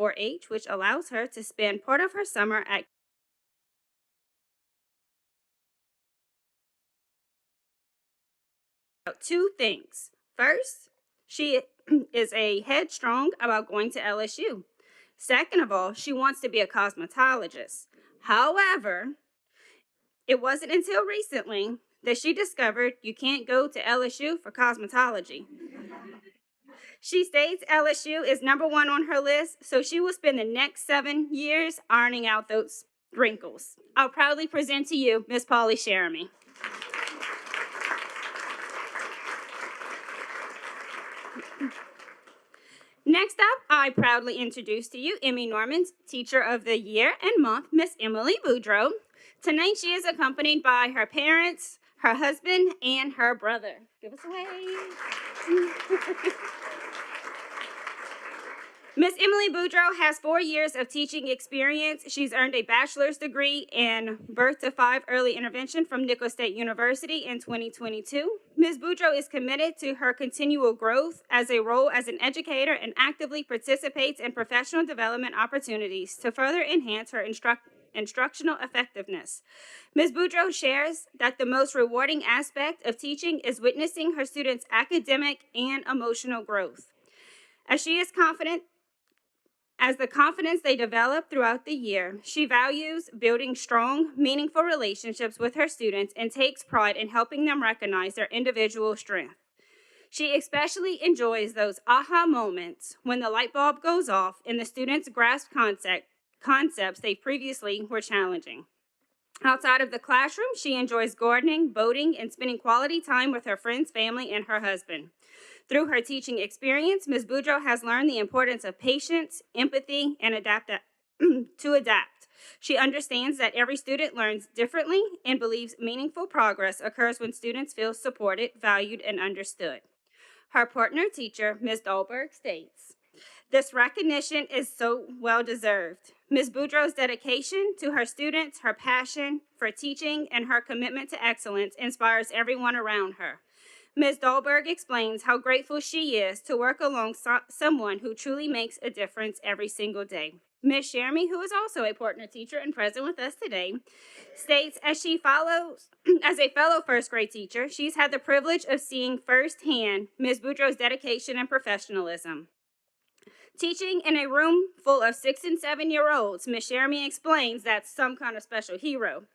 4-H, which allows her to spend part of her summer at two things. First, she is a headstrong about going to LSU. Second of all, she wants to be a cosmetologist. However, it wasn't until recently that she discovered you can't go to LSU for cosmetology. She states LSU is number one on her list, so she will spend the next 7 years ironing out those wrinkles. I'll proudly present to you Miss Polly Sheremy. Next up, I proudly introduce to you Emmy Norman's Teacher of the Year and Month, Miss Emily Boudreau. Tonight, she is accompanied by her parents, her husband, and her brother. Give us a wave. Miss Emily Boudreau has 4 years of teaching experience. She's earned a bachelor's degree in birth to 5 early intervention from Nicholls State University in 2022. Ms. Boudreau is committed to her continual growth as a role as an educator and actively participates in professional development opportunities to further enhance her instructional effectiveness. Ms. Boudreau shares that the most rewarding aspect of teaching is witnessing her students' academic and emotional growth. As she is confident As the confidence they develop throughout the year, she values building strong, meaningful relationships with her students and takes pride in helping them recognize their individual strength. She especially enjoys those aha moments when the light bulb goes off and the students grasp concepts they previously were challenging. Outside of the classroom, she enjoys gardening, boating, and spending quality time with her friends, family, and her husband. Through her teaching experience, Ms. Boudreau has learned the importance of patience, empathy, and to adapt. She understands that every student learns differently and believes meaningful progress occurs when students feel supported, valued, and understood. Her partner teacher, Ms. Dahlberg, states, "This recognition is so well deserved. Ms. Boudreau's dedication to her students, her passion for teaching, and her commitment to excellence inspires everyone around her. Ms. Dahlberg explains how grateful she is to work alongside someone who truly makes a difference every single day." Ms. Sheremy, who is also a partner teacher and present with us today, states as a fellow first grade teacher, she's had the privilege of seeing firsthand Ms. Boudreau's dedication and professionalism. Teaching in a room full of 6- and 7-year-olds, Ms. Sheremy explains that's some kind of special hero.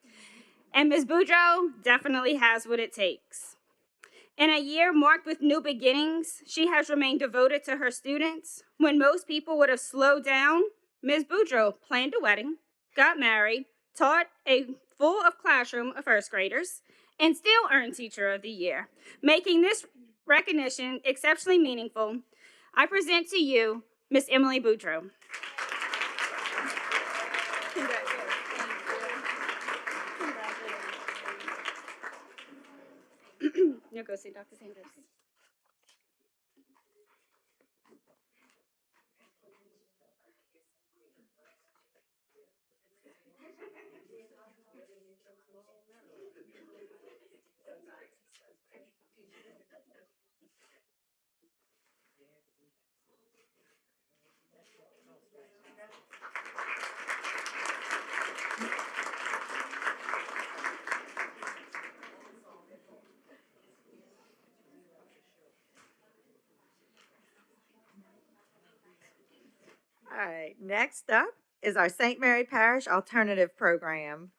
And Ms. Boudreau definitely has what it takes. In a year marked with new beginnings, she has remained devoted to her students. When most people would have slowed down, Ms. Boudreau planned a wedding, got married, taught a full classroom of first graders, and still earned Teacher of the Year, making this recognition exceptionally meaningful. I present to you Miss Emily Boudreau. You'll go see Dr. Sanders. All right, next up is our St. Mary Parish Alternative Program.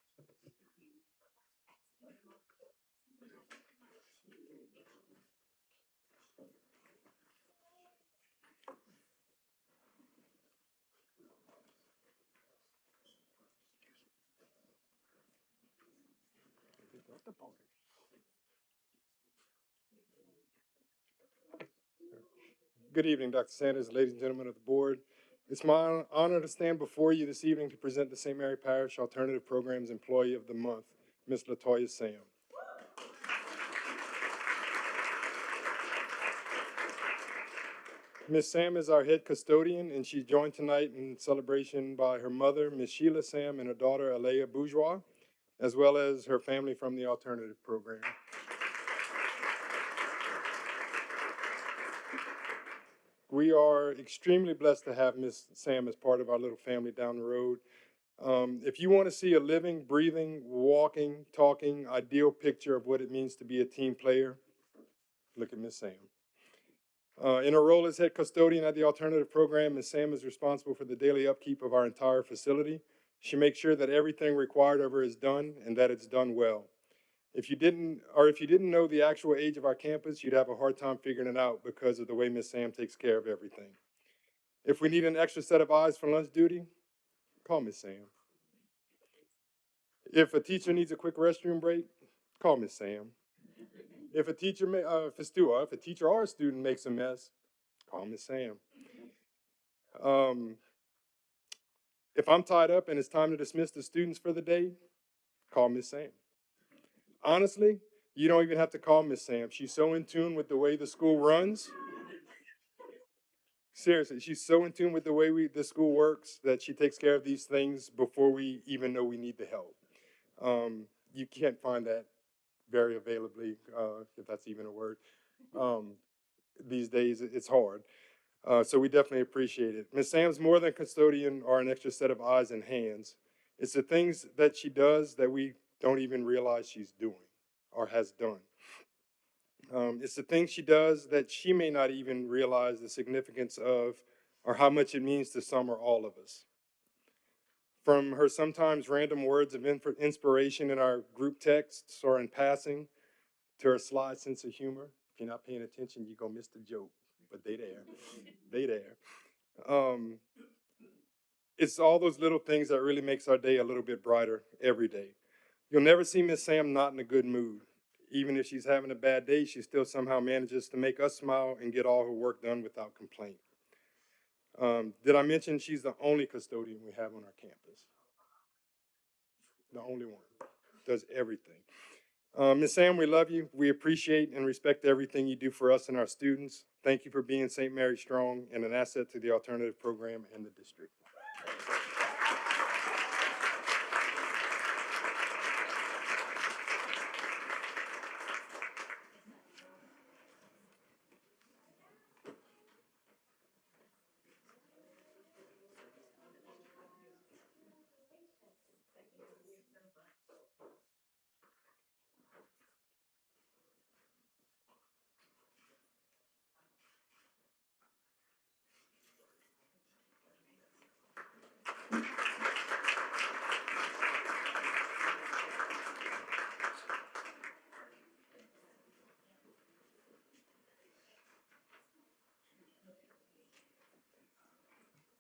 Good evening, Dr. Sanders, ladies and gentlemen of the board. It's my honor to stand before you this evening to present the St. Mary Parish Alternative Programs Employee of the Month, Ms. LaToya Sam. Ms. Sam is our head custodian, and she's joined tonight in celebration by her mother, Ms. Sheila Sam, and her daughter, Alea Bourgeois, as well as her family from the Alternative Program. We are extremely blessed to have Miss Sam as part of our little family down the road. If you want to see a living, breathing, walking, talking, ideal picture of what it means to be a team player, look at Miss Sam. In her role as head custodian at the alternative program, Ms. Sam is responsible for the daily upkeep of our entire facility. She makes sure that everything required of her is done and that it's done well. If you didn't know the actual age of our campus, you'd have a hard time figuring it out because of the way Ms. Sam takes care of everything. If we need an extra set of eyes for lunch duty, call Ms. Sam. If a teacher needs a quick restroom break, call Ms. Sam. If a teacher or a student makes a mess, call Ms. Sam. If I'm tied up and it's time to dismiss the students for the day, call Miss Sam. Honestly, you don't even have to call Miss Sam. She's so in tune with the way the school runs. Seriously, she's so in tune with the way the school works that she takes care of these things before we even know we need the help. You can't find that very availably, if that's even a word. These days, it's hard. So we definitely appreciate it. Ms. Sam's more than custodian or an extra set of eyes and hands. It's the things that she does that we don't even realize she's doing or has done. It's the things she does that she may not even realize the significance of or how much it means to some or all of us. From her sometimes random words of inspiration in our group texts or in passing, to her sly sense of humor. If you're not paying attention, you're going to miss the joke, but they there. They there. It's all those little things that really makes our day a little bit brighter every day. You'll never see Miss Sam not in a good mood. Even if she's having a bad day, she still somehow manages to make us smile and get all her work done without complaint. Did I mention she's the only custodian we have on our campus? The only one. Does everything. Ms. Sam, we love you. We appreciate and respect everything you do for us and our students. Thank you for being St. Mary strong and an asset to the alternative program and the district.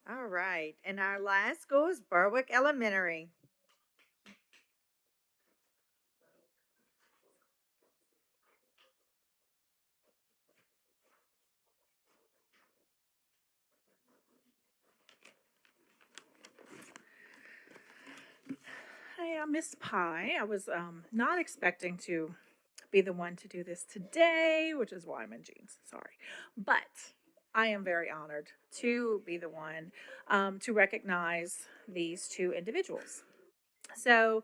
All right. And our last school is Berwick Elementary. Hi, I'm Miss Pie. I was not expecting to be the one to do this today, which is why I'm in jeans. Sorry. But I am very honored to be the one to recognize these two individuals. So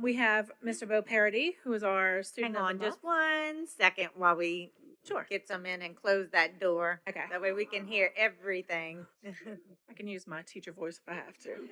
we have Mr. Bo Parody, who is our student Hang of on the just month. 1 second while we Sure. get some in and close that door. Okay. That way we can hear everything. I can use my teacher voice if I have to.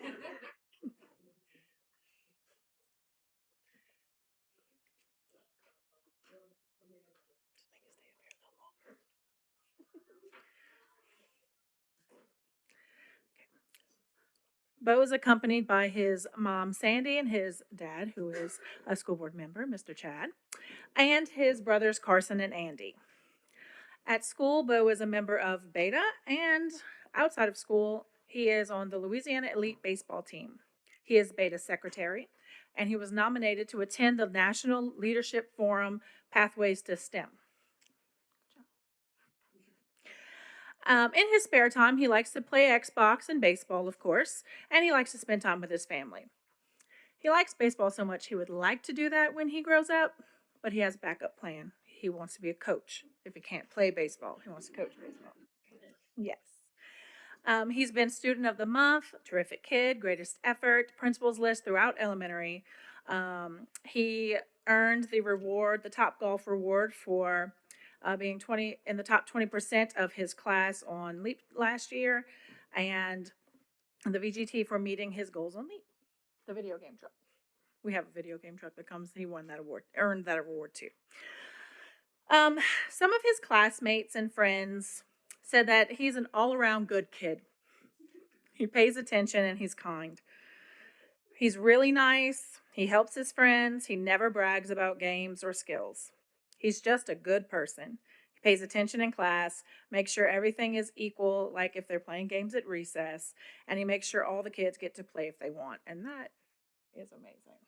Bo is accompanied by his mom, Sandy, and his dad, who is a school board member, Mr. Chad, and his brothers, Carson and Andy. At school, Bo is a member of Beta, and outside of school, he is on the Louisiana Elite Baseball team. He is Beta's secretary, and he was nominated to attend the National Leadership Forum Pathways to STEM. In his spare time, he likes to play Xbox and baseball, of course, and he likes to spend time with his family. He likes baseball so much he would like to do that when he grows up, but he has a backup plan. He wants to be a coach. If he can't play baseball, he wants to coach baseball. Yes. He's been student of the month, terrific kid, greatest effort, principal's list throughout elementary. He earned the top golf reward for being in the top 20% of his class on LEAP last year, and the VGT for meeting his goals on LEAP, the video game truck. We have a video game truck that comes. He won that award, earned that award too. Some of his classmates and friends said that he's an all-around good kid. He pays attention and he's kind. He's really nice. He helps his friends. He never brags about games or skills. He's just a good person. He pays attention in class, makes sure everything is equal, like if they're playing games at recess, and he makes sure all the kids get to play if they want. And that is amazing.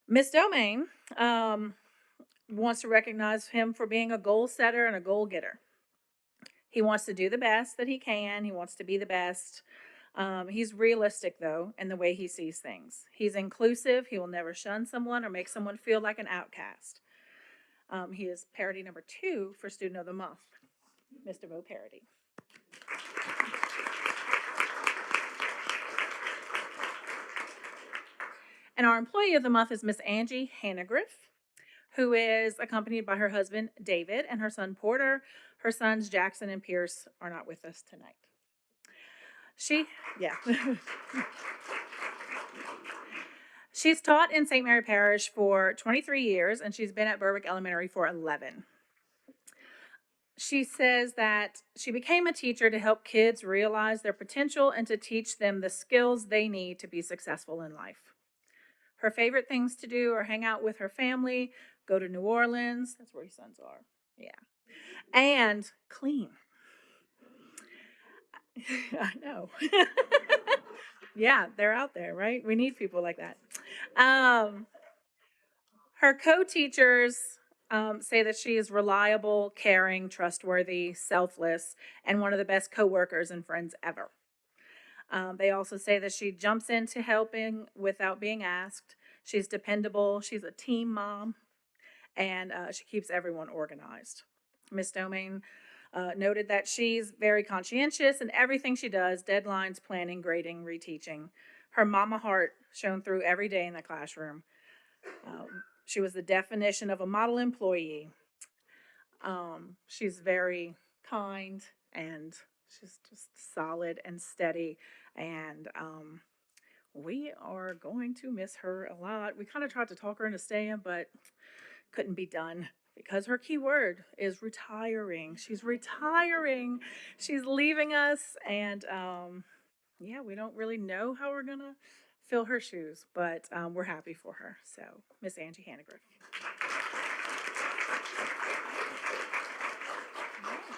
Miss Domain wants to recognize him for being a goal setter and a goal getter. He wants to do the best that he can. He wants to be the best. He's realistic, though, in the way he sees things. He's inclusive. He will never shun someone or make someone feel like an outcast. He is Parity number 2 for Student of the Month, Mr. Bo Parity. And our Employee of the Month is Miss Angie Hannegriff, who is accompanied by her husband, David, and her son, Porter. Her sons, Jackson and Pierce, are not with us tonight. She's taught in St. Mary Parish for 23 years, and she's been at Berwick Elementary for 11. She says that she became a teacher to help kids realize their potential and to teach them the skills they need to be successful in life. Her favorite things to do are hang out with her family, go to New Orleans, that's where your sons are, and clean. I know. Yeah, they're out there, right? We need people like that. Her co-teachers say that she is reliable, caring, trustworthy, selfless, and one of the best co-workers and friends ever. They also say that she jumps into helping without being asked. She's dependable. She's a team mom, and she keeps everyone organized. Miss Domain noted that she's very conscientious in everything she does, deadlines, planning, grading, reteaching. Her mama heart shone through every day in the classroom. She was the definition of a model employee. She's very kind and she's just solid and steady. And we are going to miss her a lot. We kind of tried to talk her into staying, but couldn't be done because her key word is retiring. She's retiring. She's leaving us. And we don't really know how we're going to fill her shoes, but we're happy for her. So, Miss Angie Hannegriff. Thank you.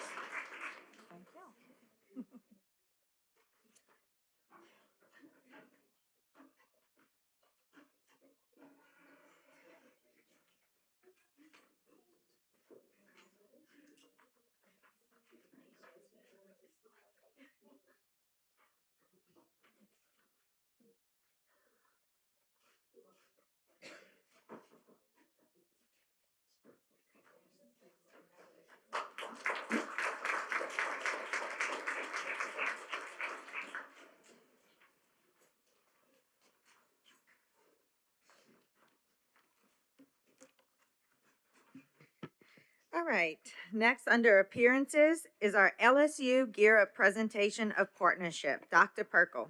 All right, next under appearances is our LSU Gear Up presentation of partnership. Dr. Perkle.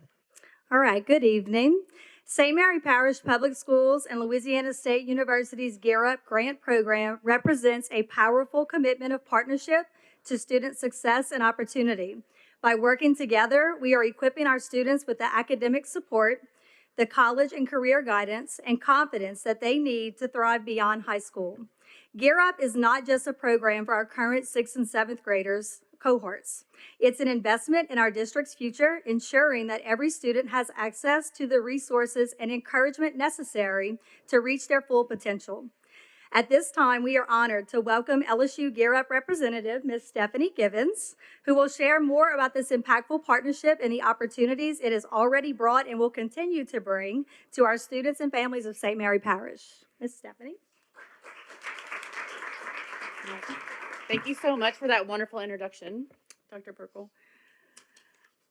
All right, good evening. St. Mary Parish Public Schools and Louisiana State University's Gear Up grant program represents a powerful commitment of partnership to student success and opportunity. By working together, we are equipping our students with the academic support, the college and career guidance, and confidence that they need to thrive beyond high school. Gear Up is not just a program for our current 6th and 7th graders cohorts. It's an investment in our district's future, ensuring that every student has access to the resources and encouragement necessary to reach their full potential. At this time, we are honored to welcome LSU Gear Up representative, Ms. Stephanie Givens, who will share more about this impactful partnership and the opportunities it has already brought and will continue to bring to our students and families of St. Mary Parish. Ms. Stephanie. Thank you so much for that wonderful introduction, Dr. Perkle.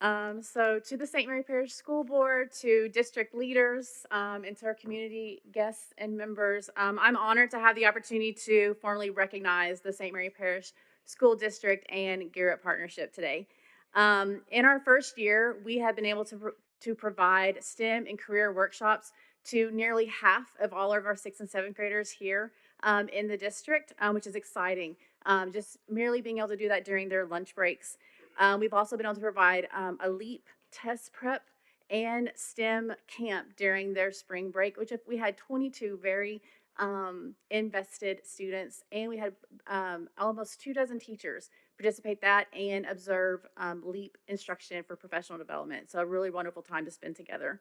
So to the St. Mary Parish School Board, to district leaders, and to our community guests and members, I'm honored to have the opportunity to formally recognize the St. Mary Parish School District and Gear Up Partnership today. In our first year, we have been able to provide STEM and career workshops to nearly half of all of our 6th and 7th graders here in the district, which is exciting. Just merely being able to do that during their lunch breaks. We've also been able to provide a LEAP test prep and STEM camp during their spring break, which we had 22 very invested students, and we had almost 24 teachers participate that and observe LEAP instruction for professional development. So a really wonderful time to spend together.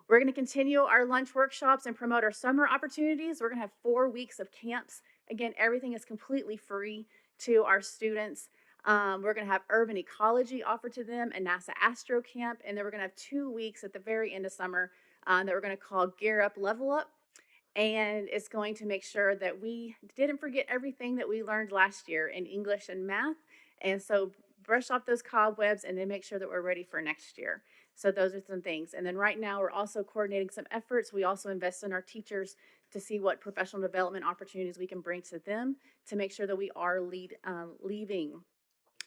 We're going to continue our lunch workshops and promote our summer opportunities. We're going to have 4 weeks of camps. Again, everything is completely free to our students. We're going to have urban ecology offered to them, a NASA Astro Camp, and then we're going to have 2 weeks at the very end of summer that we're going to call Gear Up, Level Up. And it's going to make sure that we didn't forget everything that we learned last year in English and math. And so brush off those cobwebs and then make sure that we're ready for next year. So those are some things. And then right now we're also coordinating some efforts. We also invest in our teachers to see what professional development opportunities we can bring to them to make sure that we are leaving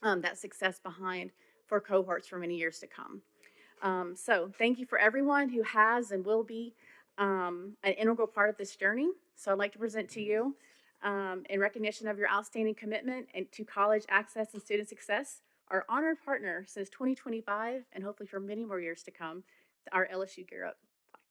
that success behind for cohorts for many years to come. So thank you for everyone who has and will be an integral part of this journey. So I'd like to present to you, in recognition of your outstanding commitment and to college access and student success, our honored partner since 2025 and hopefully for many more years to come, our LSU Gear Up plaque.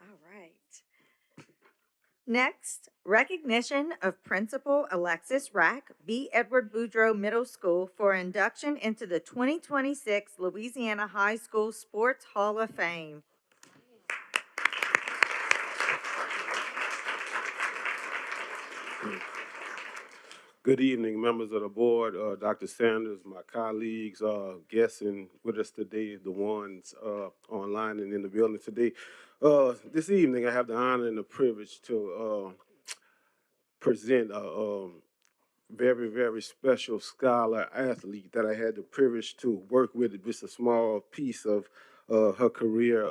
All right. Next, recognition of Principal Alexis Rack, B. Edward Boudreaux Middle School for induction into the 2026 Louisiana High School Sports Hall of Fame. Good evening, members of the board, Dr. Sanders, my colleagues, guests and with us today, the ones online and in the building today. This evening, I have the honor and the privilege to present a very, very special scholar athlete that I had the privilege to work with just a small piece of her career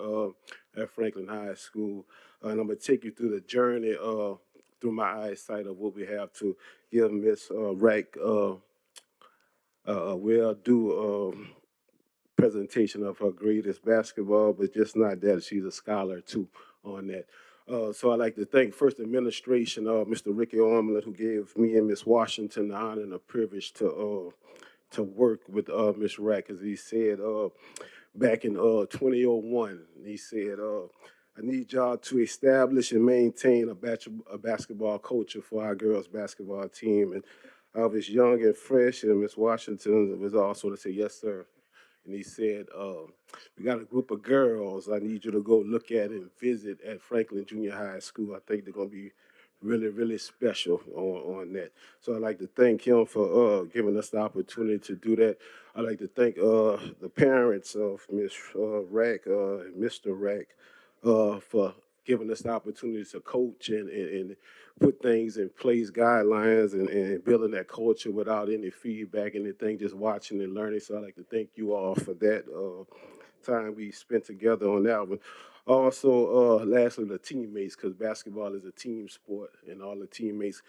at Franklin High School. And I'm going to take you through the journey through my eyesight of what we have to give Miss Rack a well-due presentation of her greatest basketball, but just not that. She's a scholar, too, on that. So I'd like to thank first administration, Mr. Ricky Ormlett, who gave me and Miss Washington the honor and the privilege to work with Miss Rack, as he said back in 2001. He said, I need y'all to establish and maintain a basketball culture for our girls' basketball team. And I was young and fresh, and Miss Washington was also to say, yes, sir. And he said, we got a group of girls I need you to go look at and visit at Franklin Junior High School. I think they're going to be really, really special on that. So I'd like to thank him for giving us the opportunity to do that. I'd like to thank the parents of Miss Rack and Mr. Rack for giving us the opportunity to coach and put things in place, guidelines, and building that culture without any feedback, anything, just watching and learning. So I'd like to thank you all for that time we spent together on that one. Also, lastly, the teammates, because basketball is a team sport, and all the teammates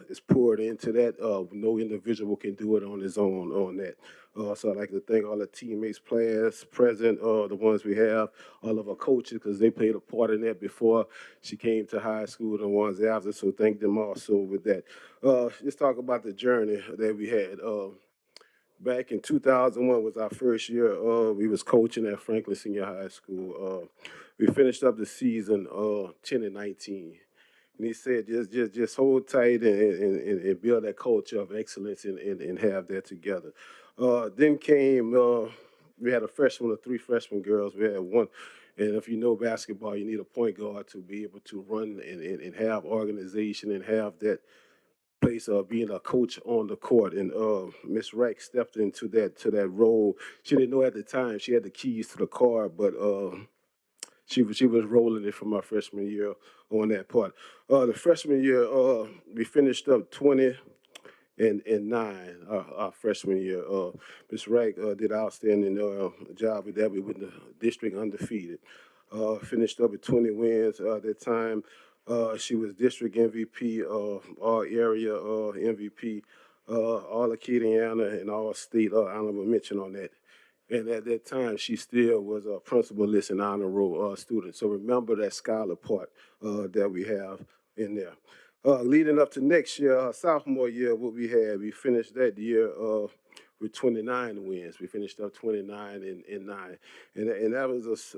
is poured into that. No individual can do it on his own on that. So I'd like to thank all the teammates, players, present, the ones we have, all of our coaches, because they played a part in that before she came to high school, the ones after. So thank them also with that. Let's talk about the journey that we had. Back in 2001 was our first year. We was coaching at Franklin Senior High School. We finished up the season 10-19. And he said, just hold tight and build that culture of excellence and have that together. Then came, we had a freshman or three freshman girls. We had one. And if you know basketball, you need a point guard to be able to run and have organization and have that place of being a coach on the court. And Miss Rack stepped into that role. She didn't know at the time she had the keys to the car, but she was rolling it from our freshman year on that part. The freshman year, we finished up 20-9 our freshman year. Miss Wright did an outstanding job with that. We went the district undefeated. Finished up with 20 wins at that time. She was district MVP, all area MVP, all Acadiana and all state honorable mention on that. And at that time, she still was a principal list and honor roll student. So remember that scholar part that we have in there. Leading up to next year, sophomore year, what we finished that year with 29 wins. We finished up 29-9, and that was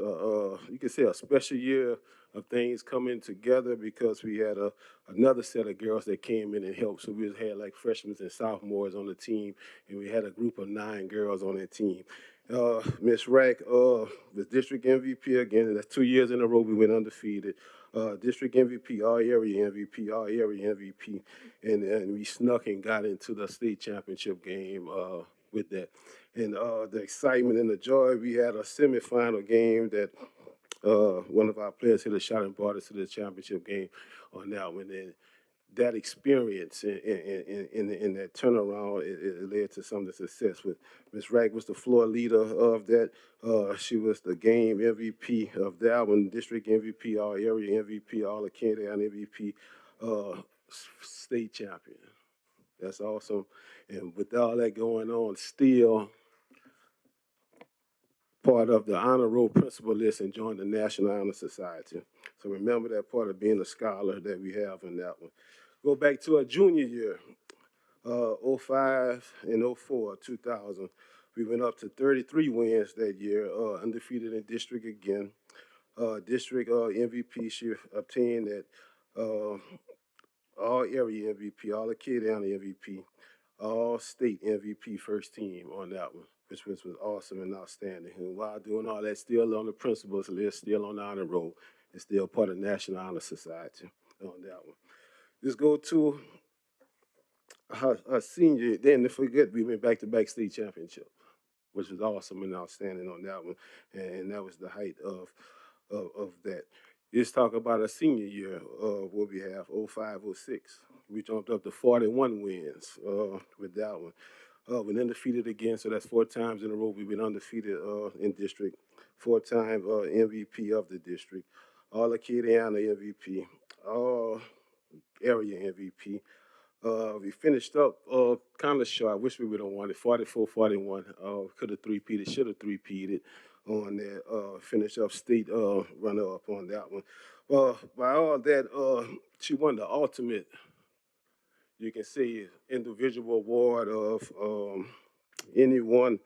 you could say a special year of things coming together because we had another set of girls that came in and helped. So we had like freshmen and sophomores on the team, and we had a group of 9 girls on that team. Miss Rack was district MVP again, and that's 2 years in a row we went undefeated. District MVP, all area MVP, all area MVP, and we snuck and got into the state championship game with that. And the excitement and the joy, we had a semifinal game that one of our players hit a shot and brought us to the championship game on that one. And that experience and that turnaround, it led to some of the success. With Miss Rack was the floor leader of that. She was the game MVP of that one, district MVP, all area MVP, all Acadiana MVP, state champion. That's awesome. And with all that going on, still part of the honor roll principal list and joined the National Honor Society. So remember that part of being a scholar that we have in that one. Go back to our junior year, 05 and 04, 2000. We went up to 33 wins that year, undefeated in district again. District MVP, she obtained that all area MVP, all Acadiana MVP, all state MVP first team on that one, which was awesome and outstanding. And while doing all that, still on the principals list, still on the honor roll, and still part of National Honor Society on that one. Let's go to her senior. Then, to forget, we went back-to-back state championship, which was awesome and outstanding on that one. And that was the height of that. Let's talk about our senior year, what we have, 05, 06. We jumped up to 41 wins with that one. We're undefeated again, so that's 4 times in a row we've been undefeated in district. 4-time MVP of the district. All Acadiana MVP. All area MVP. We finished up kind of short. I wish we would have won it, 44-41. Could have three-peated, should have three-peated on that. Finished up state runner-up on that one. By all that, she won the ultimate, you can say, individual award of anyone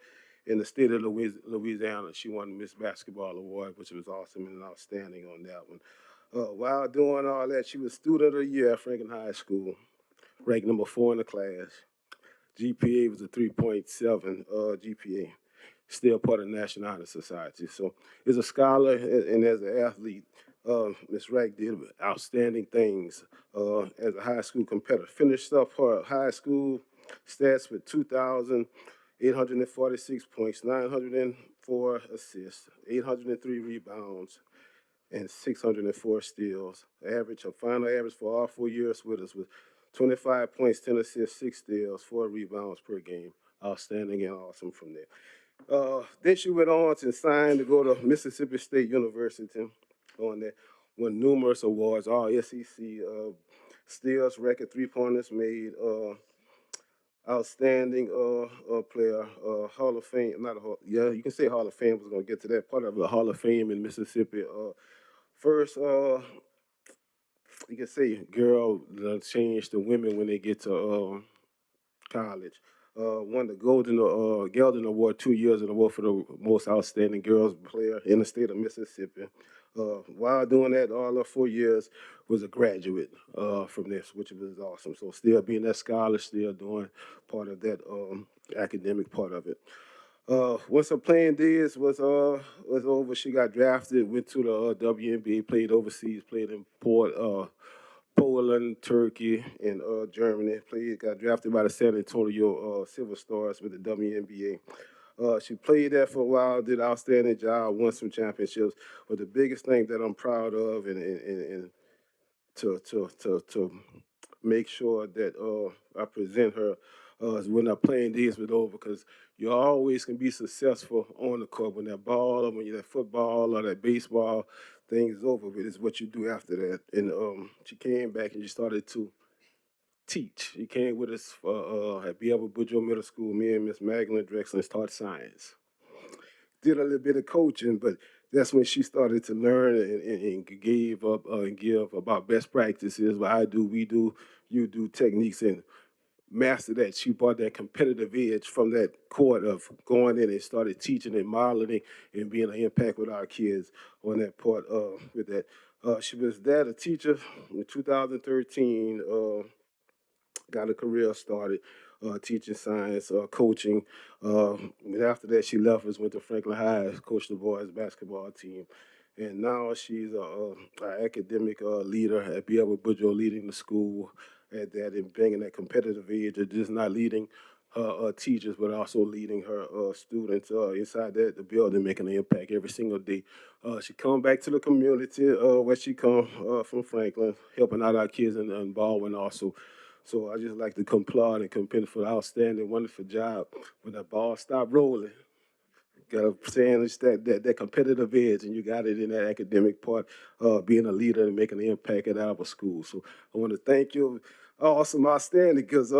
in the state of Louisiana. She won the Miss Basketball Award, which was awesome and outstanding on that one. While doing all that, she was Student of the Year at Franklin High School, ranked number 4 in the class. GPA was a 3.7 GPA. Still part of the National Honor Society. So as a scholar and as an athlete, Ms. Rack did outstanding things as a high school competitor. Finished up her high school stats with 2,846 points, 904 assists, 803 rebounds, and 604 steals. Her final average for all 4 years with us was 25 points, 10 assists, 6 steals, 4 rebounds per game. Outstanding and awesome from there. Then she went on to sign to go to Mississippi State University on that. Won numerous awards, all SEC steals, record three-pointers made, outstanding player, Hall of Fame, not a Hall, yeah, you can say Hall of Fame, was gonna get to that part of the Hall of Fame in Mississippi. First, you can say girl done changed the women when they get to college. Won the Geldon Award 2 years in a row for the most outstanding girls player in the state of Mississippi. While doing that, all of 4 years was a graduate from this, which was awesome. So still being that scholar, still doing part of that academic part of it. Once her playing days was over, she got drafted, went to the WNBA, played overseas, played in Poland, Turkey, and Germany. Got drafted by the San Antonio Silver Stars with the WNBA. She played there for a while, did an outstanding job, won some championships. But the biggest thing that I'm proud of, and to make sure that I present her when our playing days was over, because you always can be successful on the court when that ball or when you're that football or that baseball thing is over with. Is what you do after that. And she came back and she started to teach. She came with us at Beaver Boudreaux Middle School. Me and Miss Magdalene Drexler taught science. Did a little bit of coaching, but that's when she started to learn and gave up and give about best practices. What I do, we do, you do techniques and master that. She brought that competitive edge from that court of going in and started teaching and modeling and being an impact with our kids on that part with that. She was there, a teacher in 2013. Got a career started teaching science, coaching. And after that, she left us, went to Franklin High, coached the boys basketball team. And now she's an academic leader at Beaver Boudreaux, leading the school at that and bringing that competitive edge of just not leading her teachers, but also leading her students inside the building, making an impact every single day. She come back to the community where she come from Franklin, helping out our kids in Baldwin also. So I just like to applaud and commend for the outstanding, wonderful job. When that ball stopped rolling, got to saying it's that competitive edge, and you got it in that academic part, being a leader and making an impact at our school. So I want to thank you. Awesome, outstanding, because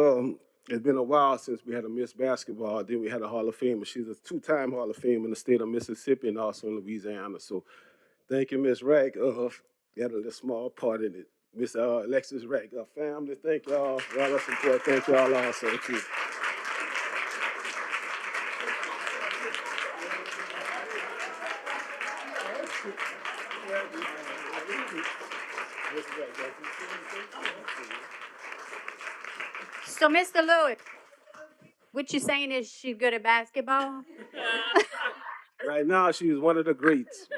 it's been a while since we had a Miss Basketball. Then we had a Hall of Famer. She's a two-time Hall of Famer in the state of Mississippi and also in Louisiana. So thank you, Miss Rack. Got a little small part in it. Miss Alexis Rack, family, thank y'all. Y'all support. Thank y'all also, too. So, Mr. Lewis, what you saying is she's good at basketball? Right now, she's one of the greats.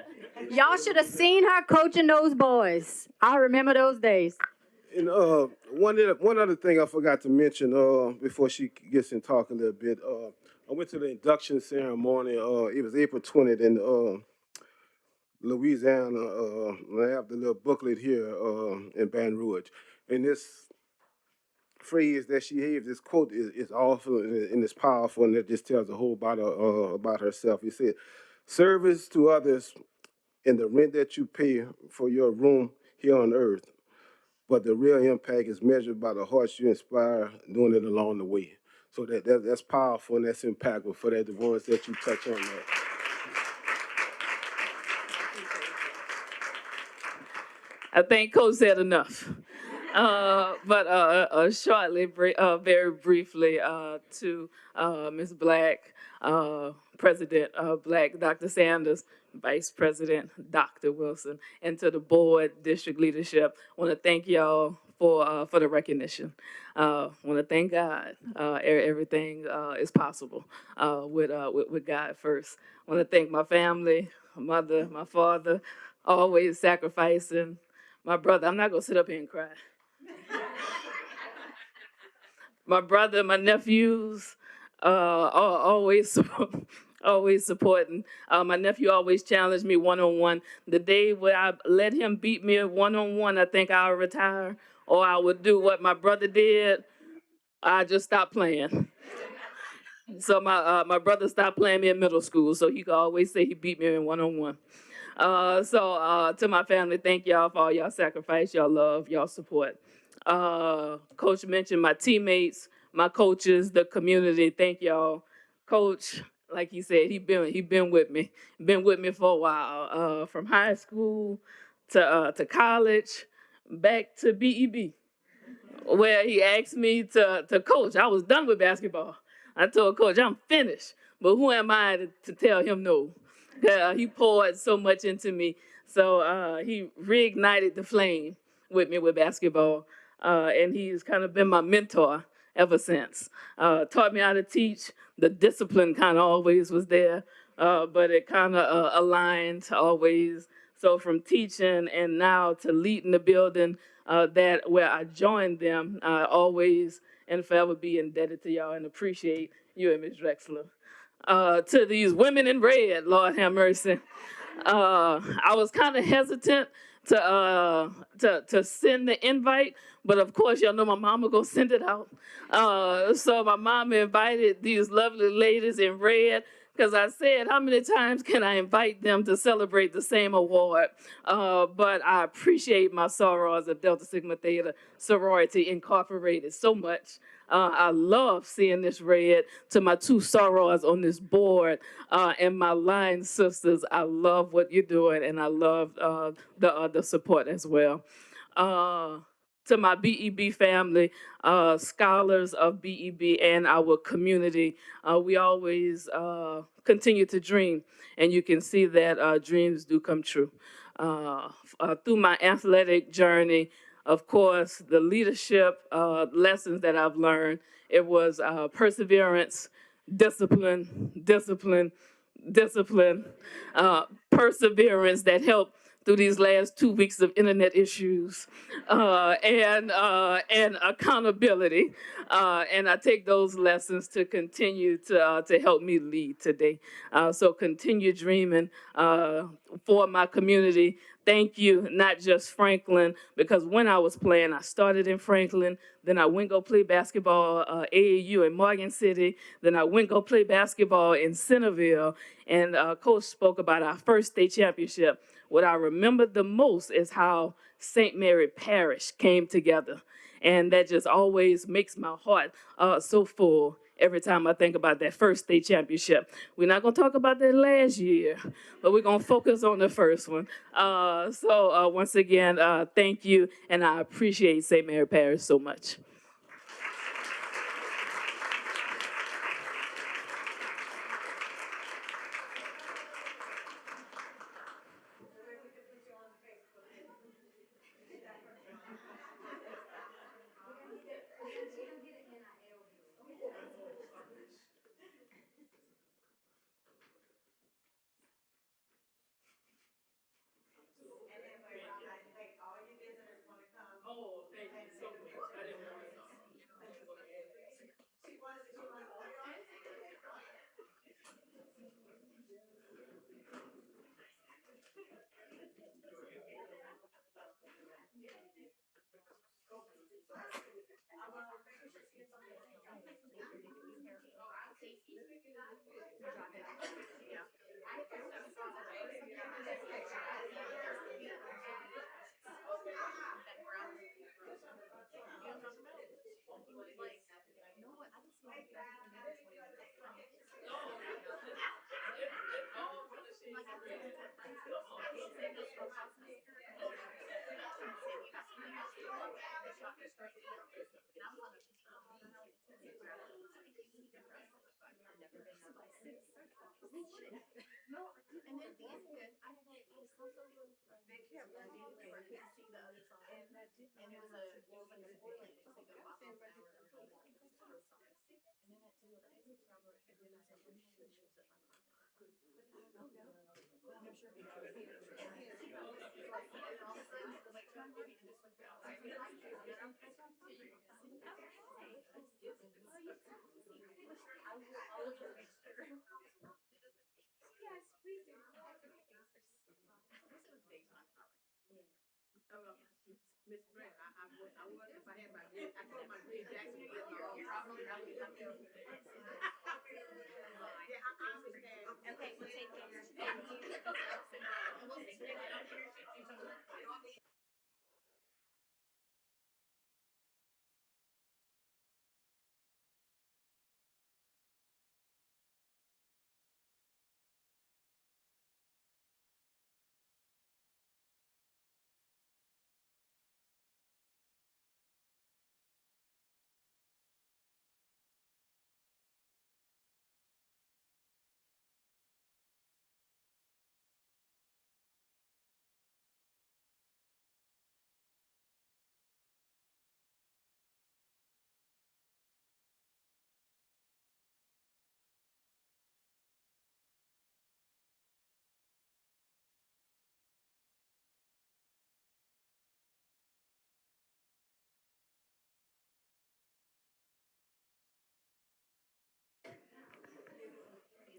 Y'all should have seen her coaching those boys. I remember those days. And one other thing I forgot to mention before she gets in talk a little bit. I went to the induction ceremony. It was April 20th in Louisiana. I have the little booklet here in Baton Rouge. And this phrase that she gave, this quote is awful and it's powerful, and it just tells a whole about herself. He said, "Service to others and the rent that you pay for your room here on earth, but the real impact is measured by the hearts you inspire doing it along the way." So that's powerful and that's impactful for that, the ones that you touch on that. I think Coach said enough. But shortly, very briefly, to Ms. Black, President Black, Dr. Sanders, Vice President Dr. Wilson, and to the board, district leadership, I want to thank y'all for the recognition. I want to thank God. Everything is possible with God first. I want to thank my family, my mother, my father, always sacrificing. My brother, I'm not gonna sit up here and cry. My brother, my nephews, always, always supporting. My nephew always challenged me one-on-one. The day where I let him beat me one-on-one, I think I'll retire, or I would do what my brother did. I just stopped playing. So my brother stopped playing me in middle school, so he could always say he beat me in one-on-one. So to my family, thank y'all for all y'all sacrifice, y'all love, y'all support. Coach mentioned my teammates, my coaches, the community. Thank y'all. Coach, like he said, he been with me for a while. From high school to college, back to BEB, where he asked me to coach. I was done with basketball. I told coach, I'm finished. But who am I to tell him no? He poured so much into me. So he reignited the flame with me with basketball. And he's kind of been my mentor ever since. Taught me how to teach. The discipline kind of always was there, but it kind of aligned always. So from teaching and now to leading the building, that where I joined them, I always and forever be indebted to y'all and appreciate you and Ms. Drexler. To these women in red, Lord have mercy. I was kind of hesitant to send the invite, but of course, y'all know my mama gonna send it out. So my mama invited these lovely ladies in red because I said, how many times can I invite them to celebrate the same award? But I appreciate my sorors of Delta Sigma Theta Sorority Incorporated so much. I love seeing this red. To my two sorors on this board and my line sisters, I love what you're doing, and I love the support as well. To my BEB family, scholars of BEB and our community, we always continue to dream, and you can see that dreams do come true. Through my athletic journey, of course, the leadership lessons that I've learned, it was perseverance, discipline, discipline, perseverance that helped through these last 2 weeks of internet issues, and accountability. And I take those lessons to continue to help me lead today. So continue dreaming for my community. Thank you, not just Franklin, because when I was playing, I started in Franklin, then I went go play basketball AAU in Morgan City, then I went go play basketball in Centerville, and Coach spoke about our first state championship. What I remember the most is how St. Mary Parish came together, and that just always makes my heart so full every time I think about that first state championship. We're not gonna talk about that last year, but we're gonna focus on the first one. So once again, thank you, and I appreciate St. Mary Parish so much. Oh, thank you so much. I didn't want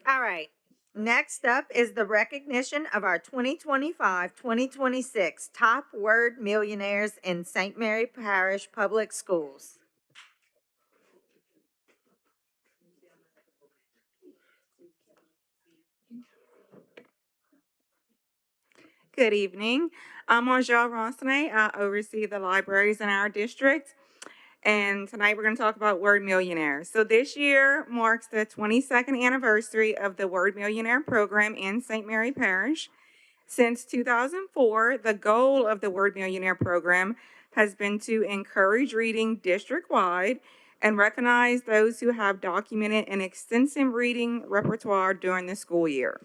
All right. Next up is the recognition of our 2025-2026 top word millionaires in St. Mary Parish Public Schools. Good evening. I'm Angel Ronsonnet. I oversee the libraries in our district. And tonight we're going to talk about Word Millionaire. So this year marks the 22nd anniversary of the Word Millionaire program in St. Mary Parish. Since 2004, the goal of the Word Millionaire program has been to encourage reading district-wide and recognize those who have documented an extensive reading repertoire during the school year.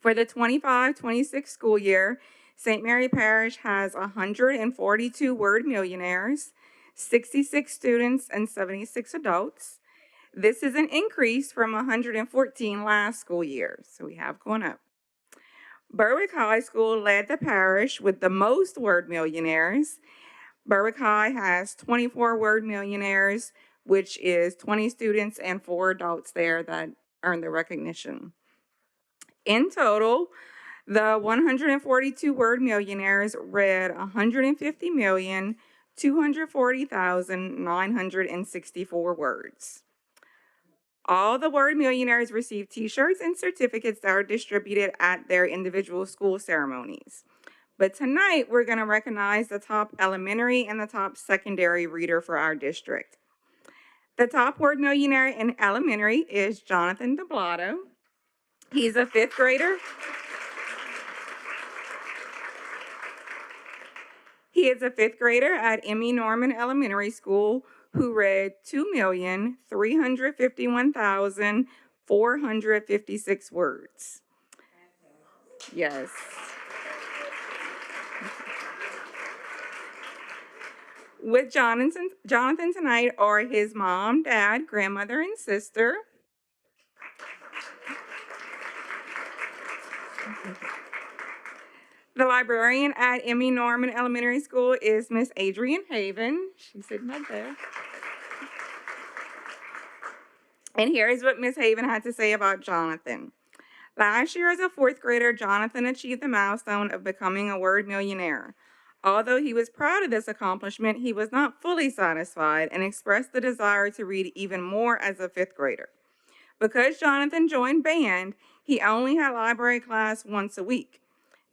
For the 25-26 school year, St. Mary Parish has 142 Word Millionaires, 66 students, and 76 adults. This is an increase from 114 last school year, so we have gone up. Berwick High School led the parish with the most Word Millionaires. Berwick High has 24 Word Millionaires, which is 20 students and 4 adults there that earned the recognition. In total, the 142 Word Millionaires read 150,240,964 words. All the Word Millionaires received t-shirts and certificates that are distributed at their individual school ceremonies. But tonight, we're going to recognize the top elementary and the top secondary reader for our district. The top Word Millionaire in elementary is Jonathan DeBlato. He's a 5th grader. He is a 5th grader at Emmy Norman Elementary School who read 2,351,456 words. Yes. With Jonathan tonight are his mom, dad, grandmother, and sister. The librarian at Emmy Norman Elementary School is Miss Adrienne Haven. She's sitting right there. And here is what Miss Haven had to say about Jonathan. Last year, as a 4th grader, Jonathan achieved the milestone of becoming a Word Millionaire. Although he was proud of this accomplishment, he was not fully satisfied and expressed the desire to read even more as a 5th grader. Because Jonathan joined band, he only had library class once a week.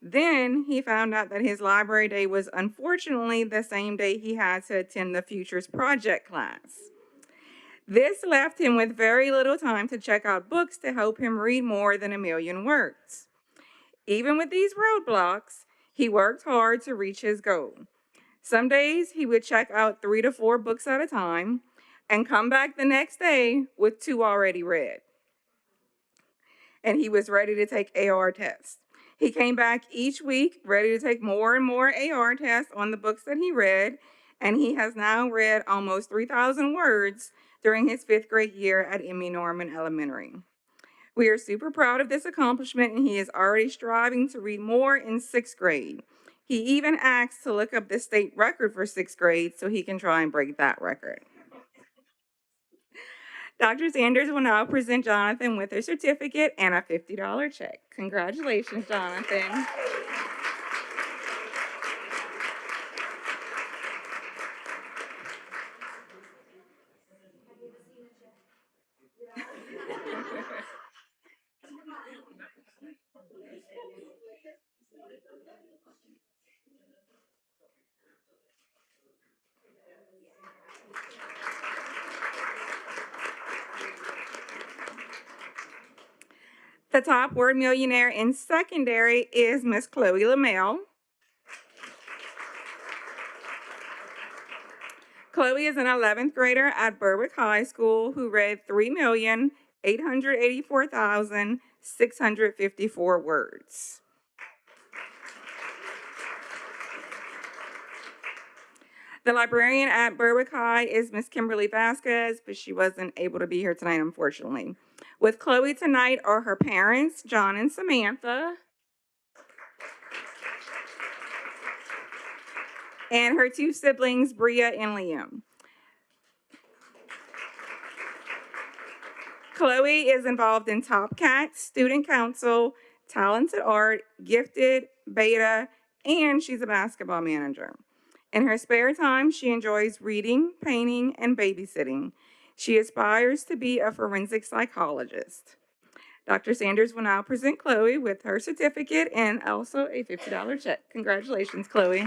Then he found out that his library day was unfortunately the same day he had to attend the Futures Project class. This left him with very little time to check out books to help him read more than 1,000,000 words. Even with these roadblocks, he worked hard to reach his goal. Some days he would check out 3 to 4 books at a time and come back the next day with 2 already read. And he was ready to take AR tests. He came back each week ready to take more and more AR tests on the books that he read, and he has now read almost 3,000 words during his 5th grade year at Emmy Norman Elementary. We are super proud of this accomplishment, and he is already striving to read more in 6th grade. He even asked to look up the state record for 6th grade so he can try and break that record. Dr. Sanders will now present Jonathan with a certificate and a $50 check. Congratulations, Jonathan. The top Word Millionaire in secondary is Miss Chloe LaMelle. Chloe is an 11th grader at Berwick High School who read 3,884,654 words. The librarian at Berwick High is Miss Kimberly Vasquez, but she wasn't able to be here tonight, unfortunately. With Chloe tonight are her parents, John and Samantha, and her 2 siblings, Bria and Liam. Chloe is involved in Top Cat, Student Council, Talented Art, Gifted, Beta, and she's a basketball manager. In her spare time, she enjoys reading, painting, and babysitting. She aspires to be a forensic psychologist. Dr. Sanders will now present Chloe with her certificate and also a $50 check. Congratulations, Chloe.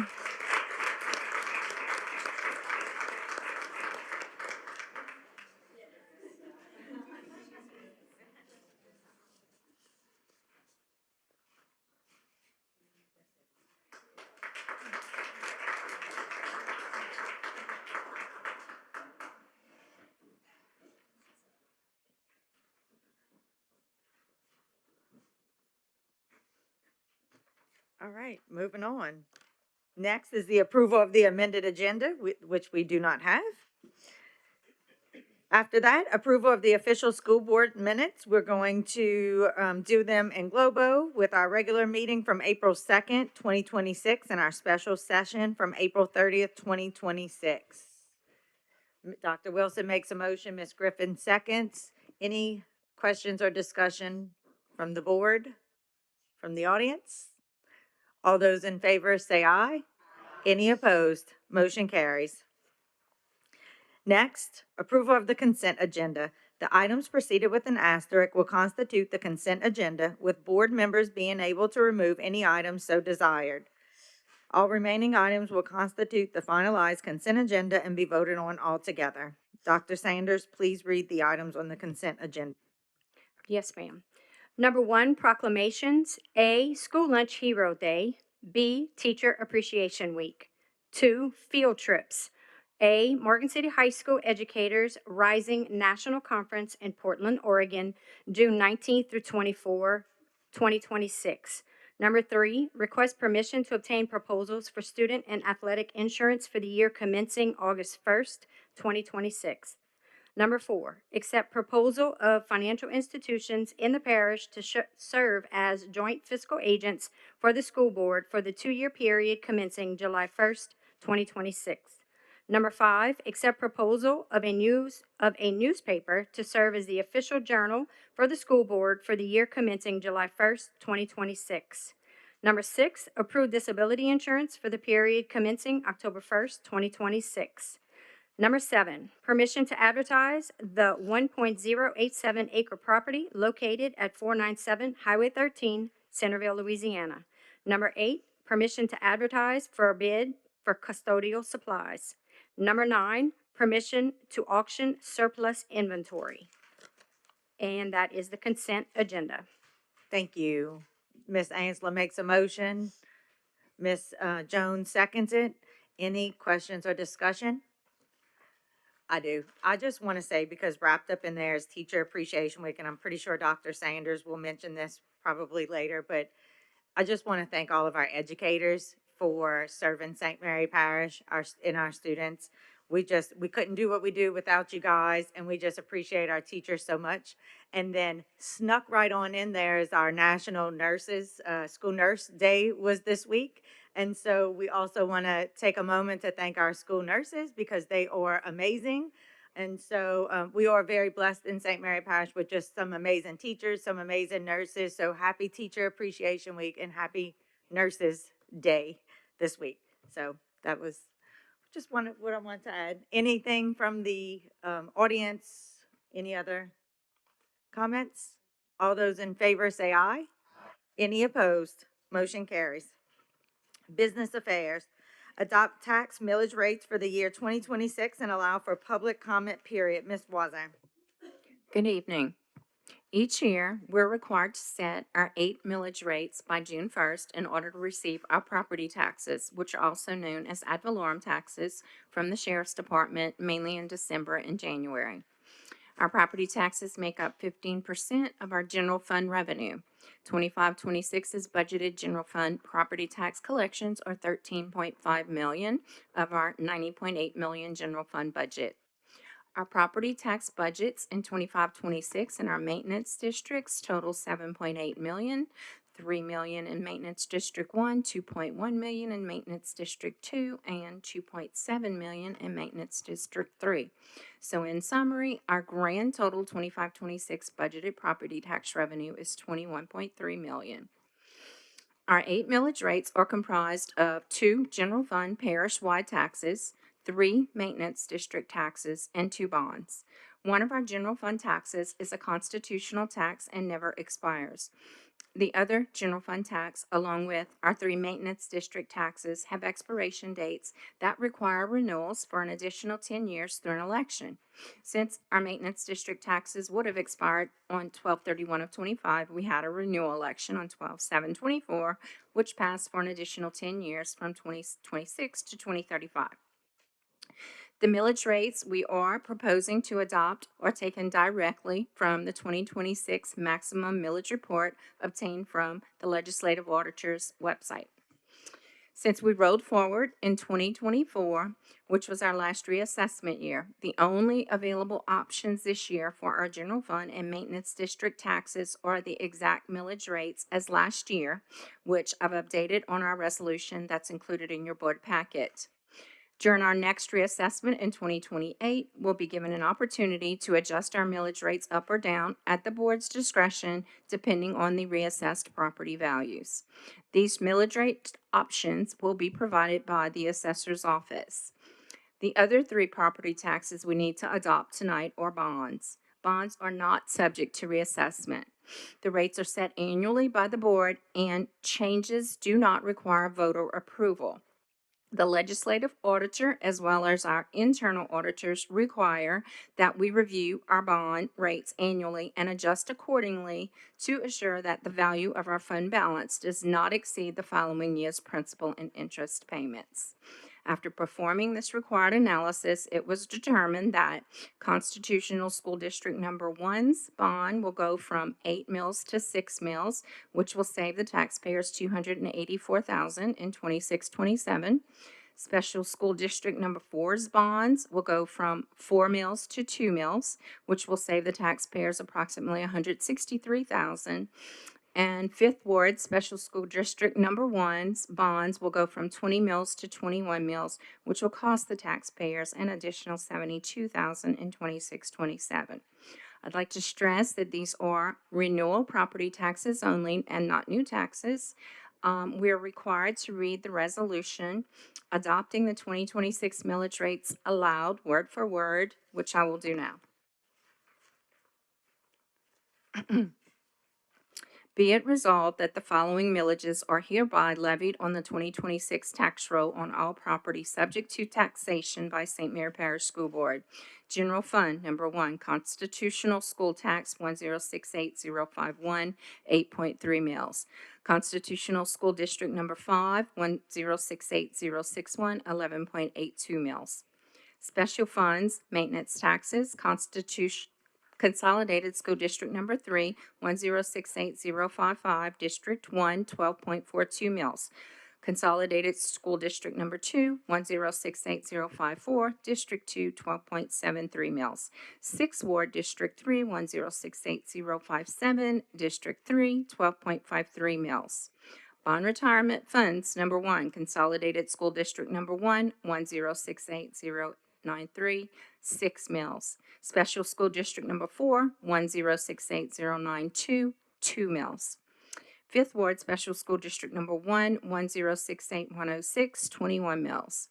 All right, moving on. Next is the approval of the amended agenda, which we do not have. After that, approval of the official school board minutes. We're going to do them in globo with our regular meeting from April 2nd, 2026, and our special session from April 30th, 2026. Dr. Wilson makes a motion, Ms. Griffin seconds. Any questions or discussion from the board, from the audience? All those in favor say aye. Any opposed? Motion carries. Next, approval of the consent agenda. The items preceded with an asterisk will constitute the consent agenda, with board members being able to remove any items so desired. All remaining items will constitute the finalized consent agenda and be voted on altogether. Dr. Sanders, please read the items on the consent agenda. Yes, ma'am. Number 1, proclamations. A, School Lunch Hero Day. B, Teacher Appreciation Week. 2, field trips. A, Morgan City High School Educators Rising National Conference in Portland, Oregon, June 19th through 24, 2026. Number 3, request permission to obtain proposals for student and athletic insurance for the year commencing August 1st, 2026. Number 4, accept proposal of financial institutions in the parish to serve as joint fiscal agents for the school board for the 2-year period commencing July 1st, 2026. Number 5, accept proposal of a newspaper to serve as the official journal for the school board for the year commencing July 1st, 2026. Number 6, approve disability insurance for the period commencing October 1st, 2026. Number 7, permission to advertise the 1.087 acre property located at 497 Highway 13, Centerville, Louisiana. Number 8, permission to advertise for a bid for custodial supplies. Number 9, permission to auction surplus inventory. And that is the consent agenda. Thank you. Ms. Ainsla makes a motion. Ms. Jones seconds it. Any questions or discussion? I do. I just want to say, because wrapped up in there is Teacher Appreciation Week, and I'm pretty sure Dr. Sanders will mention this probably later, but I just want to thank all of our educators for serving St. Mary Parish and our students. We couldn't do what we do without you guys, and we just appreciate our teachers so much. And then snuck right on in there is our National Nurses, School Nurse Day was this week. And so we also want to take a moment to thank our school nurses because they are amazing. And so we are very blessed in St. Mary Parish with just some amazing teachers, some amazing nurses. So happy Teacher Appreciation Week and happy Nurses Day this week. So that was just what I wanted to add. Anything from the audience? Any other comments? All those in favor say aye. Any opposed? Motion carries. Business affairs. Adopt tax millage rates for the year 2026 and allow for public comment period. Ms. Wazan. Good evening. Each year, we're required to set our 8 millage rates by June 1st in order to receive our property taxes, which are also known as ad valorem taxes, from the Sheriff's Department, mainly in December and January. Our property taxes make up 15% of our general fund revenue. 25-26's budgeted general fund property tax collections are $13.5 million of our $90.8 million general fund budget. Our property tax budgets in 25-26 in our maintenance districts total $7.8 million. $3 million in Maintenance District 1, $2.1 million in Maintenance District 2, and $2.7 million in Maintenance District 3. So in summary, our grand total 25-26 budgeted property tax revenue is $21.3 million. Our 8 millage rates are comprised of 2 general fund parish-wide taxes, 3 maintenance district taxes, and 2 bonds. One of our general fund taxes is a constitutional tax and never expires. The other general fund tax, along with our 3 maintenance district taxes, have expiration dates that require renewals for an additional 10 years through an election. Since our maintenance district taxes would have expired on 12/31 of 25, we had a renewal election on 12/7/24, which passed for an additional 10 years from 2026 to 2035. The millage rates we are proposing to adopt are taken directly from the 2026 maximum millage report obtained from the Legislative Auditor's website. Since we rolled forward in 2024, which was our last reassessment year, the only available options this year for our general fund and maintenance district taxes are the exact millage rates as last year, which I've updated on our resolution that's included in your board packet. During our next reassessment in 2028, we'll be given an opportunity to adjust our millage rates up or down at the board's discretion, depending on the reassessed property values. These millage rate options will be provided by the assessor's office. The other 3 property taxes we need to adopt tonight are bonds. Bonds are not subject to reassessment. The rates are set annually by the board, and changes do not require voter approval. The legislative auditor, as well as our internal auditors, require that we review our bond rates annually and adjust accordingly to assure that the value of our fund balance does not exceed the following year's principal and interest payments. After performing this required analysis, it was determined that Constitutional School District Number 1's bond will go from 8 mills to 6 mills, which will save the taxpayers $284,000 in 26-27. Special School District Number 4's bonds will go from 4 mills to 2 mills, which will save the taxpayers approximately $163,000. And 5th Ward Special School District Number 1's bonds will go from 20 mills to 21 mills, which will cost the taxpayers an additional $72,000 in 26-27. I'd like to stress that these are renewal property taxes only and not new taxes. We are required to read the resolution adopting the 2026 millage rates aloud, word for word, which I will do now. Be it resolved that the following millages are hereby levied on the 2026 tax roll on all property subject to taxation by St. Mary Parish School Board. General Fund, number 1, Constitutional School Tax 1068051, 8.3 mills. Constitutional School District number 5, 1068061, 11.82 mills. Special Funds, Maintenance Taxes, Consolidated School District Number 3, 1068055, District 1, 12.42 mills. Consolidated School District Number 2, 1068054, District 2, 12.73 mills. 6th Ward District 3, 1068057, District 3, 12.53 mills. Bond Retirement Funds, number 1, Consolidated School District Number 1, 1068093, 6 mills. Special School District Number 4, 1068092, 2 mills. 5th Ward Special School District Number 1, 1068106, 21 mills.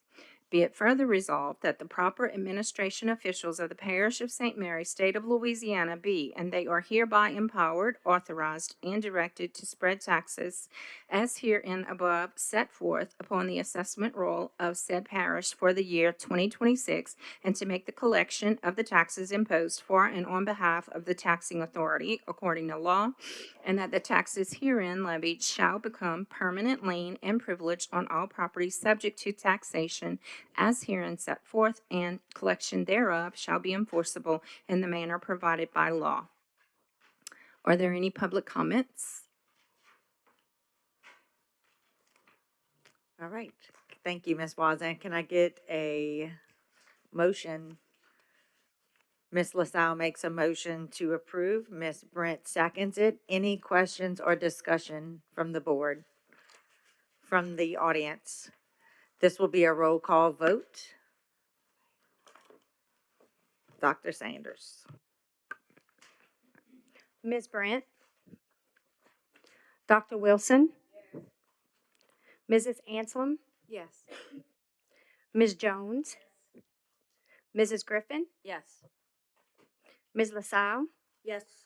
Be it further resolved that the proper administration officials of the Parish of St. Mary, State of Louisiana be, and they are hereby empowered, authorized, and directed to spread taxes as herein above set forth upon the assessment roll of said parish for the year 2026, and to make the collection of the taxes imposed for and on behalf of the taxing authority according to law, and that the taxes herein levied shall become permanent lien and privilege on all properties subject to taxation as herein set forth, and collection thereof shall be enforceable in the manner provided by law. Are there any public comments? All right. Thank you, Ms. Wazan. Can I get a motion? Ms. LaSalle makes a motion to approve. Ms. Brent seconds it. Any questions or discussion from the board, from the audience? This will be a roll call vote. Dr. Sanders. Ms. Brandt, Dr. Wilson, Mrs. Anselm, Yes. Ms. Jones, Mrs. Griffin, Yes. Ms. LaSalle, Yes.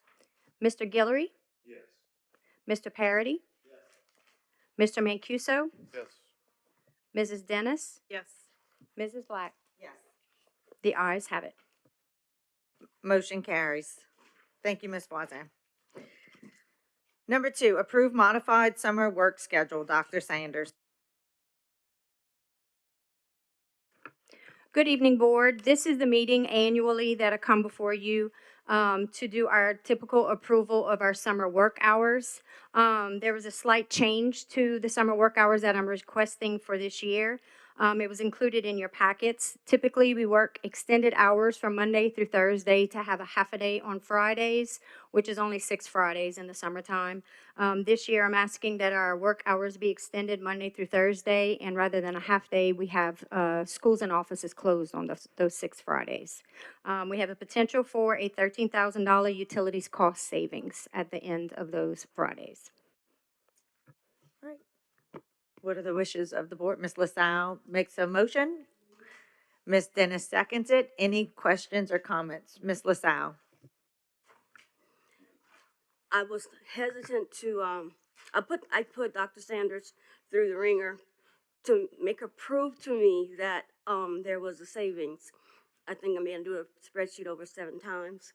Mr. Guillory, Yes. Mr. Parity, Mr. Mancuso, Yes. Mrs. Dennis, Yes. Mrs. Black. Yes. The ayes have it. Motion carries. Thank you, Ms. Voisin. Number 2, approve modified summer work schedule. Dr. Sanders. Good evening, Board. This is the meeting annually that I come before you to do our typical approval of our summer work hours. There was a slight change to the summer work hours that I'm requesting for this year. It was included in your packets. Typically, we work extended hours from Monday through Thursday to have a half a day on Fridays, which is only 6 Fridays in the summertime. This year, I'm asking that our work hours be extended Monday through Thursday, and rather than a half day, we have schools and offices closed on those 6 Fridays. We have a potential for a $13,000 utilities cost savings at the end of those Fridays. All right. What are the wishes of the board? Ms. LaSalle makes a motion. Ms. Dennis seconds it. Any questions or comments? Ms. LaSalle. I was hesitant to, I put Dr. Sanders through the ringer to make her prove to me that, there was a savings. I think I'm gonna do a spreadsheet over 7 times,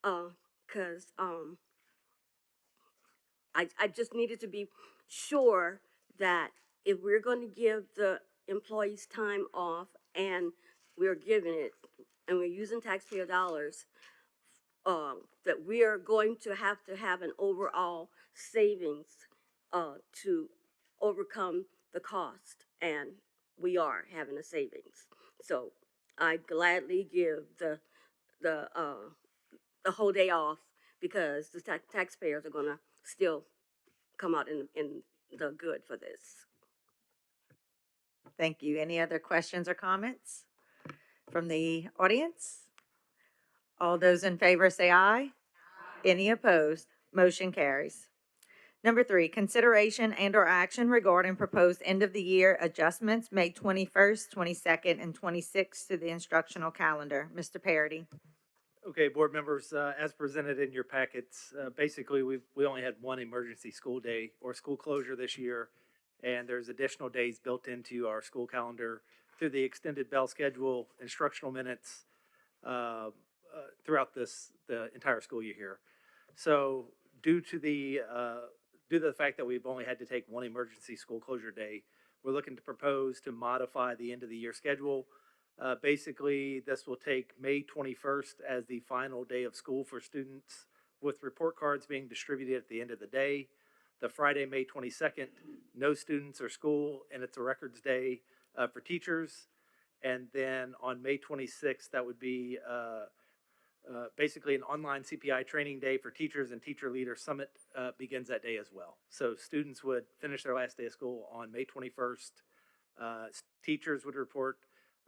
cause, I just needed to be sure that if we're gonna give the employees time off and we're giving it, and we're using taxpayer dollars, that we are going to have an overall savings to overcome the cost, and we are having a savings. So I gladly give the whole day off because the taxpayers are gonna still come out in the good for this. Thank you. Any other questions or comments from the audience? All those in favor say aye. Any opposed? Motion carries. Number 3, consideration and/or action regarding proposed end-of-the-year adjustments, May 21st, 22nd, and 26th to the instructional calendar. Mr. Parity. Okay, board members, as presented in your packets, basically we only had one emergency school day or school closure this year, and there's additional days built into our school calendar through the extended bell schedule, instructional minutes throughout the entire school year here. So due to the fact that we've only had to take one emergency school closure day, we're looking to propose to modify the end of the year schedule. Basically, this will take May 21st as the final day of school for students, with report cards being distributed at the end of the day. The Friday, May 22nd, no students or school, and it's a records day for teachers. And then on May 26th, that would be basically an online CPI training day for teachers, and Teacher Leader Summit begins that day as well. So students would finish their last day of school on May 21st. Teachers would report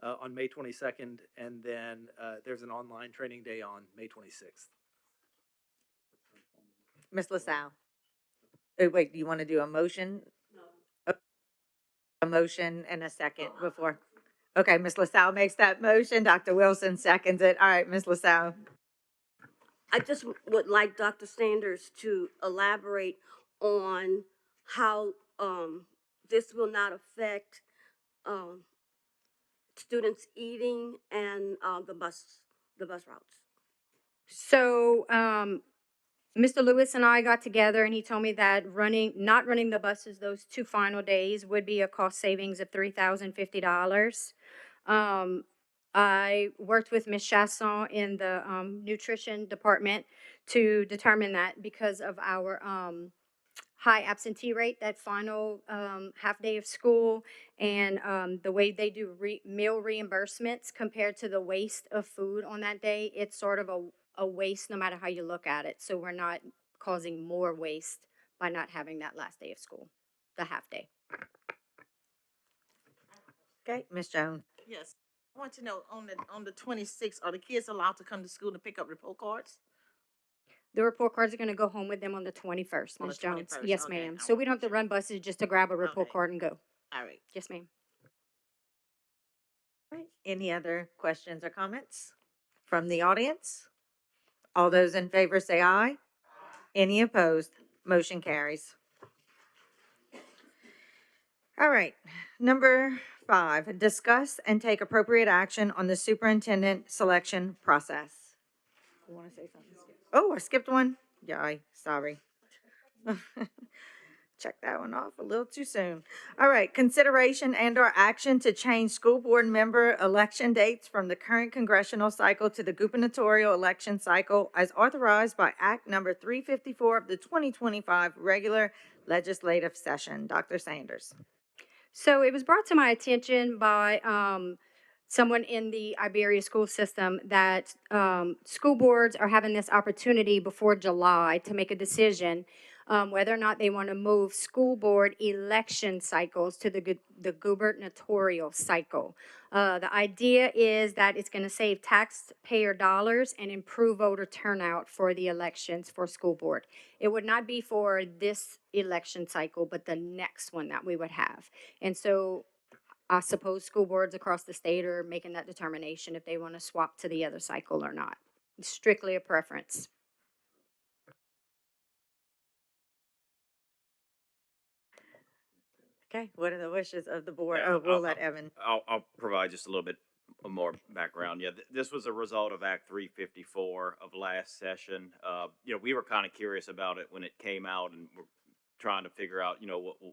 on May 22nd, and then there's an online training day on May 26th. Ms. LaSalle. Oh, wait, do you want to do a motion? No. A motion and a second before? Okay, Ms. LaSalle makes that motion. Dr. Wilson seconds it. All right, Ms. LaSalle. I just would like Dr. Sanders to elaborate on how this will not affect students eating and the bus routes. So, Mr. Lewis and I got together and he told me that not running the buses those 2 final days would be a cost savings of $3,050. I worked with Ms. Chasson in the nutrition department to determine that because of our high absentee rate that final half day of school, and the way they do meal reimbursements compared to the waste of food on that day, it's sort of a waste no matter how you look at it. So we're not causing more waste by not having that last day of school, the half day. Okay, Ms. Jones. Yes. I want to know on the 26th, are the kids allowed to come to school to pick up report cards? The report cards are going to go home with them on the 21st, On the Ms. Jones. 21st, Yes, okay. ma'am. I So we want don't have to run buses just to grab a report Okay. card and go. All right. Yes, ma'am. Right. Any other questions or comments from the audience? All those in favor say aye. Any opposed? Motion carries. All right. Number 5, discuss and take appropriate action on the superintendent selection process. You want to say something? Oh, I skipped one. Yay, sorry. Check that one off a little too soon. All right, consideration and or action to change school board member election dates from the current congressional cycle to the gubernatorial election cycle as authorized by Act number 354 of the 2025 regular legislative session. Dr. Sanders. So it was brought to my attention by someone in the Iberia school system that school boards are having this opportunity before July to make a decision whether or not they want to move school board election cycles to the gubernatorial cycle. The idea is that it's going to save taxpayer dollars and improve voter turnout for the elections for school board. It would not be for this election cycle, but the next one that we would have. And so I suppose school boards across the state are making that determination if they want to swap to the other cycle or not. It's strictly a preference. Okay, what are the wishes of the board? Yeah, Oh, we'll let Evan. I'll provide just a little bit more background. Yeah, this was a result of Act 354 of last session. We were kind of curious about it when it came out, and we're trying to figure out,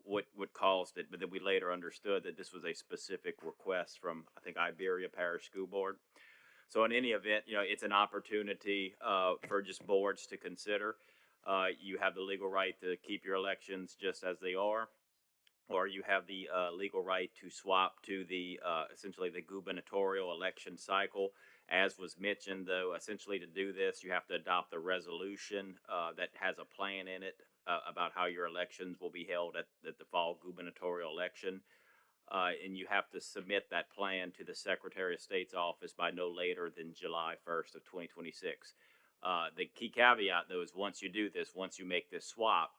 what caused it. But then we later understood that this was a specific request from, I think, Iberia Parish School Board. So in any event, it's an opportunity for just boards to consider. You have the legal right to keep your elections just as they are, or you have the legal right to swap to the essentially the gubernatorial election cycle. As was mentioned, though, essentially to do this, you have to adopt a resolution that has a plan in it about how your elections will be held at the fall gubernatorial election. And you have to submit that plan to the Secretary of State's office by no later than July 1st of 2026. The key caveat, though, is once you do this, once you make this swap,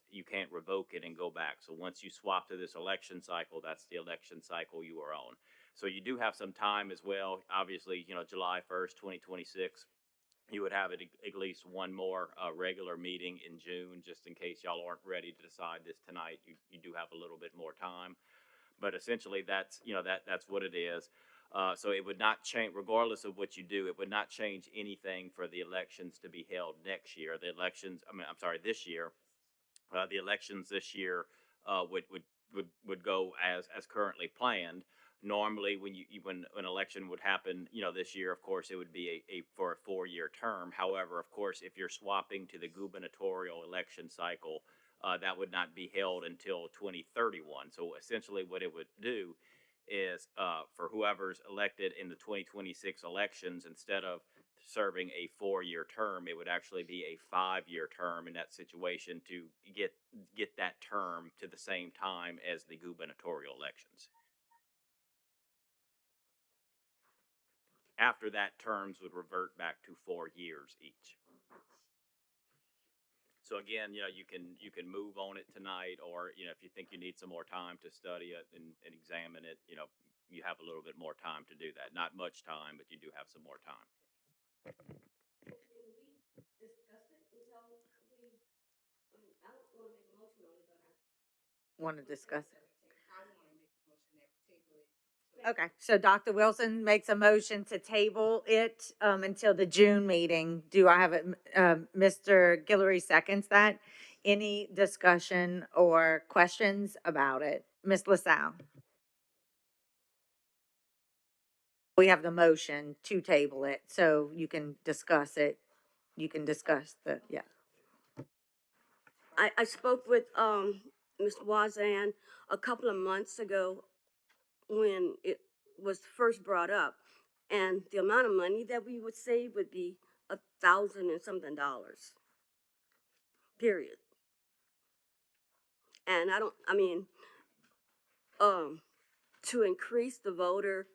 you can't revoke it and go back. So once you swap to this election cycle, that's the election cycle you are on. So you do have some time as well. Obviously, July 1st, 2026, you would have at least one more regular meeting in June, just in case y'all aren't ready to decide this tonight. You do have a little bit more time. But essentially, that's what it is. So it would not change, regardless of what you do. It would not change anything for the elections to be held next year. This year. The elections this year would go as currently planned. Normally, when an election would happen, this year, of course, it would be for a 4-year term. However, of course, if you're swapping to the gubernatorial election cycle, that would not be held until 2031. So essentially, what it would do is for whoever's elected in the 2026 elections, instead of serving a 4-year term, it would actually be a 5-year term in that situation to get that term to the same time as the gubernatorial elections. After that, terms would revert back to 4 years each. So again, you can move on it tonight, or if you think you need some more time to study it and examine it, you have a little bit more time to do that. Not much time, but you do have some more time. Want to discuss it? Okay, so Dr. Wilson makes a motion to table it until the June meeting. Do I have it? Mr. Guillory seconds that. Any discussion or questions about it? Ms. LaSalle? We have the motion to table it, so you can discuss it. You can discuss yeah. I spoke with, Mr. Wazan a couple of months ago when it was first brought up, and the amount of money that we would save would be $1,000 and something dollars, period. And I mean, um, to increase the voter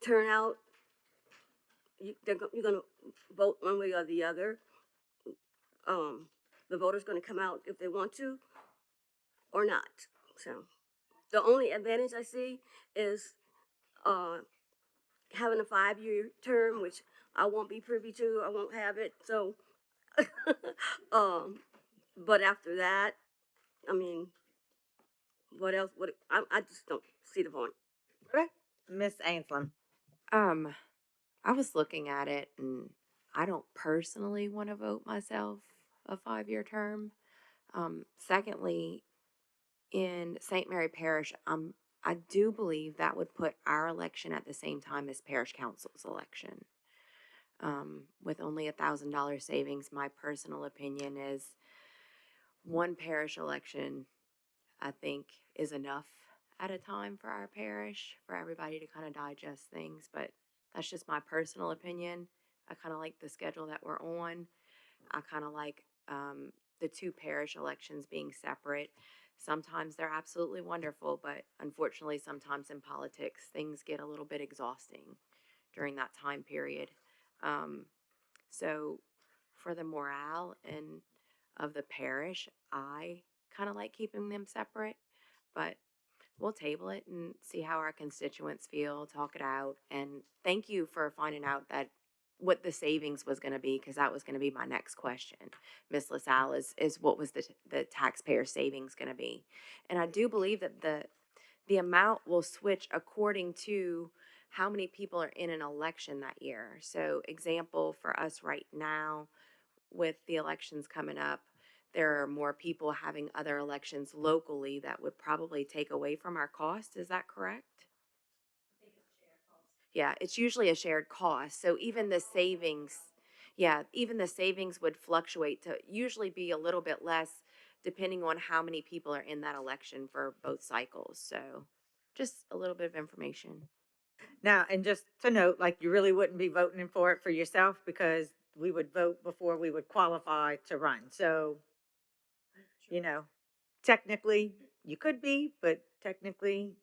turnout, you're gonna vote one way or the other. The voter's gonna come out if they want to or not. So the only advantage I see is uh, having a 5-year term, which I won't be privy to. I won't have it. So, but after that, I mean, what else? I just don't see the point. Okay, Miss Ainslam. Um, I was looking at it and I don't personally want to vote myself a 5-year term. Secondly, in St. Mary Parish, I do believe that would put our election at the same time as parish council's election. With only $1,000 savings, my personal opinion is one parish election, I think, is enough at a time for our parish for everybody to kind of digest things. But that's just my personal opinion. I kind of like the schedule that we're on. I kind of like the two parish elections being separate. Sometimes they're absolutely wonderful, but unfortunately, sometimes in politics, things get a little bit exhausting during that time period. Um, so, for the morale and of the parish, I kind of like keeping them separate, but we'll table it and see how our constituents feel, talk it out. And thank you for finding out that what the savings was going to be, because that was going to be my next question. Miss LaSalle, is what was the taxpayer savings going to be? And I do believe that the amount will switch according to how many people are in an election that year. So, example for us right now, with the elections coming up, there are more people having other elections locally that would probably take away from our cost. Is that correct? Yeah, it's usually a shared cost. So even the savings, yeah, even the savings would fluctuate to usually be a little bit less depending on how many people are in that election for both cycles. So just a little bit of information. Now, and just to note, like, you really wouldn't be voting for it for yourself because we would vote before we would qualify to run. So, technically you could be, but technically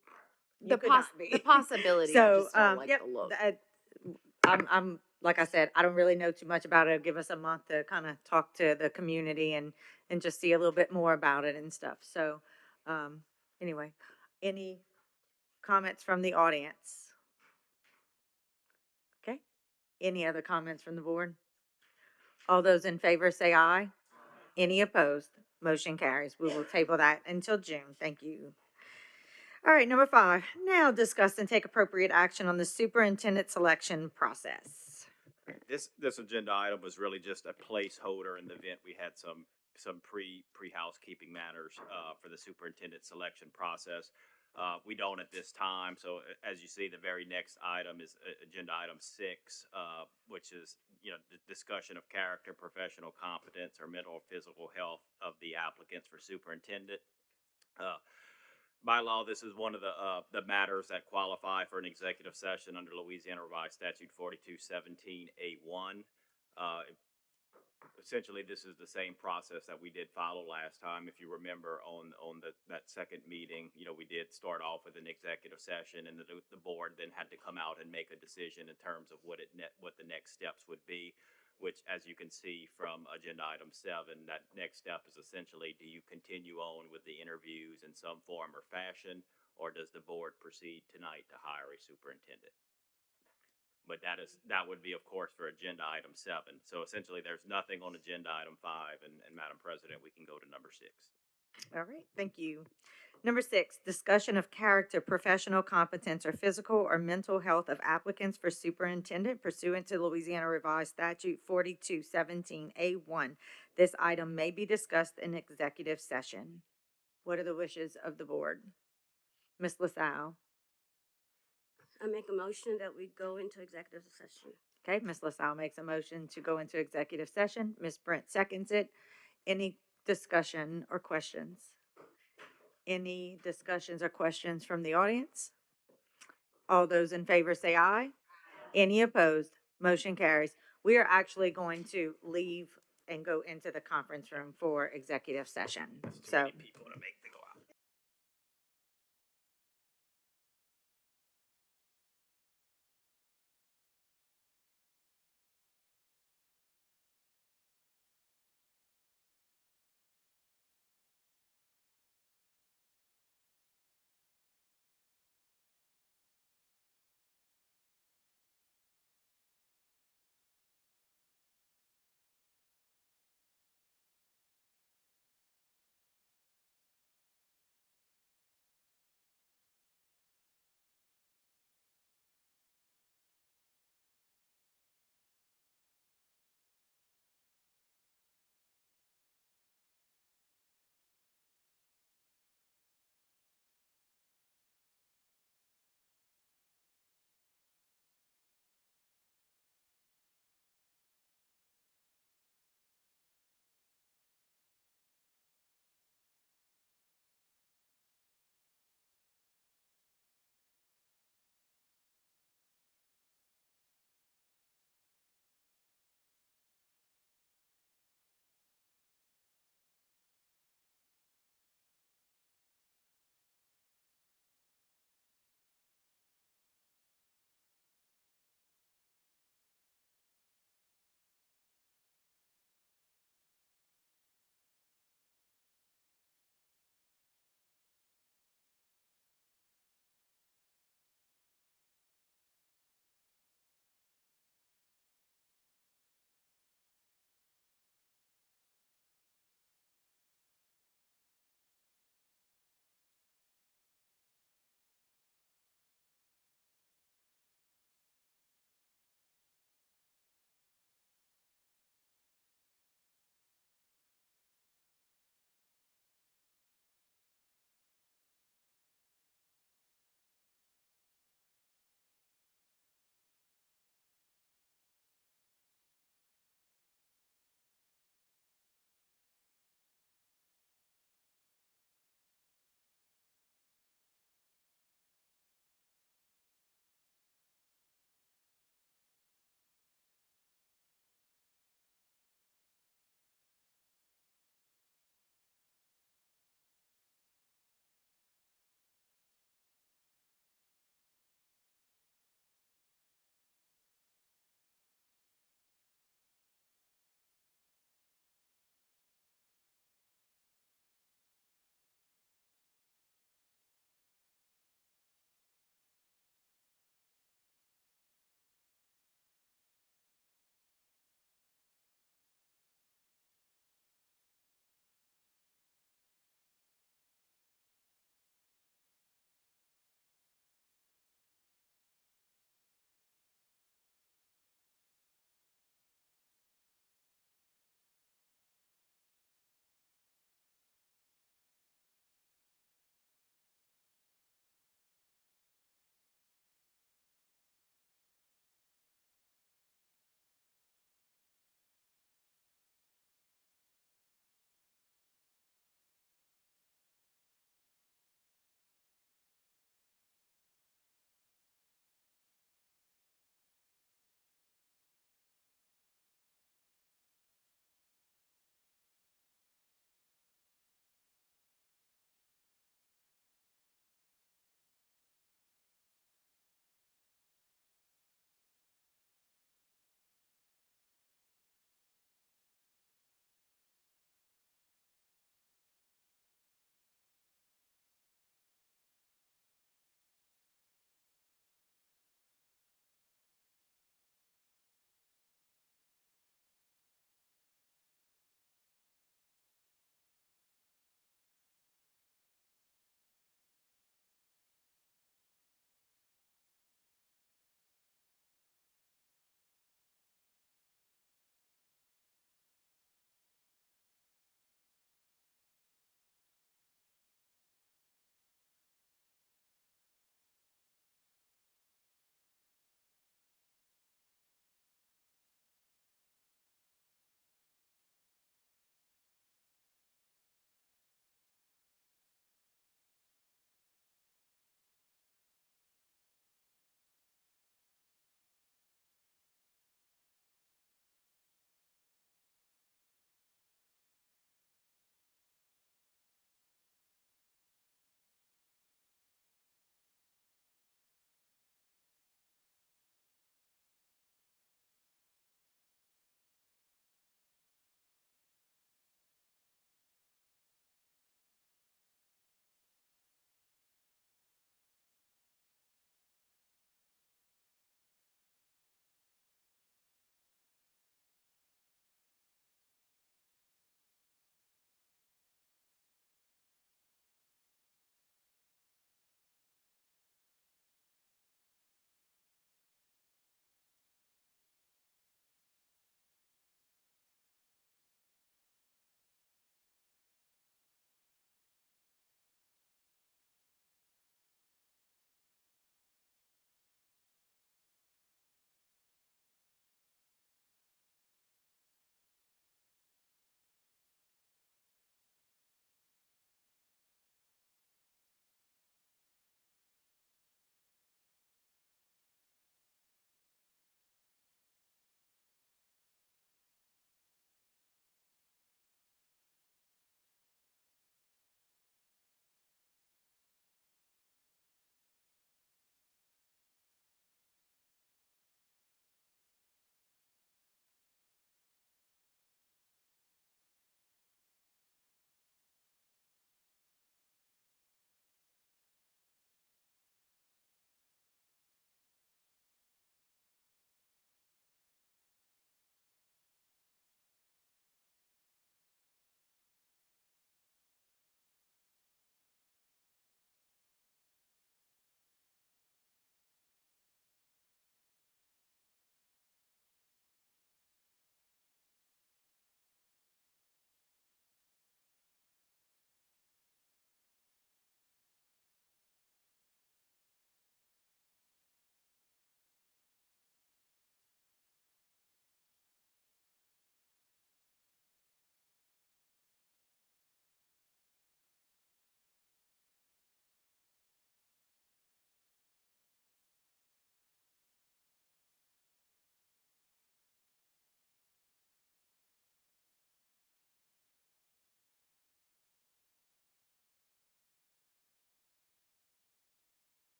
you could not be. The possibility, I So, just don't like yep, the look. I'm like I said, I don't really know too much about it. Give us a month to kind of talk to the community and just see a little bit more about it and stuff. So, anyway, any comments from the audience? Okay. Any other comments from the board? All those in favor say aye. Any opposed? Motion carries. We will table that until June. Thank you. All right, number 5. Now discuss and take appropriate action on the superintendent selection process. This agenda item was really just a placeholder in the event we had some pre housekeeping matters for the superintendent selection process. We don't at this time. So as you see, the very next item is agenda item 6, which is the discussion of character, professional competence, or mental or physical health of the applicants for superintendent. By law, this is one of the matters that qualify for an executive session under Louisiana Revised Statute 4217A1. Essentially, this is the same process that we did follow last time. If you remember, on that second meeting, we did start off with an executive session, and the board then had to come out and make a decision in terms of what the next steps would be. Which, as you can see from agenda item 7, that next step is essentially, do you continue on with the interviews in some form or fashion, or does the board proceed tonight to hire a superintendent? But that would be, of course, for agenda item 7. So essentially, there's nothing on agenda item 5, and Madam President, we can go to number 6. All right, thank you. Number 6, discussion of character, professional competence, or physical or mental health of applicants for superintendent pursuant to Louisiana Revised Statute 4217A1. This item may be discussed in executive session. What are the wishes of the board? Ms. LaSalle. I make a motion that we go into executive session. Okay, Ms. LaSalle makes a motion to go into executive session. Ms. Brent seconds it. Any discussion or questions? Any discussions or questions from the audience? All those in favor say aye. Any opposed? Motion carries. We are actually going to leave and go into the conference room for executive session. So. People to make the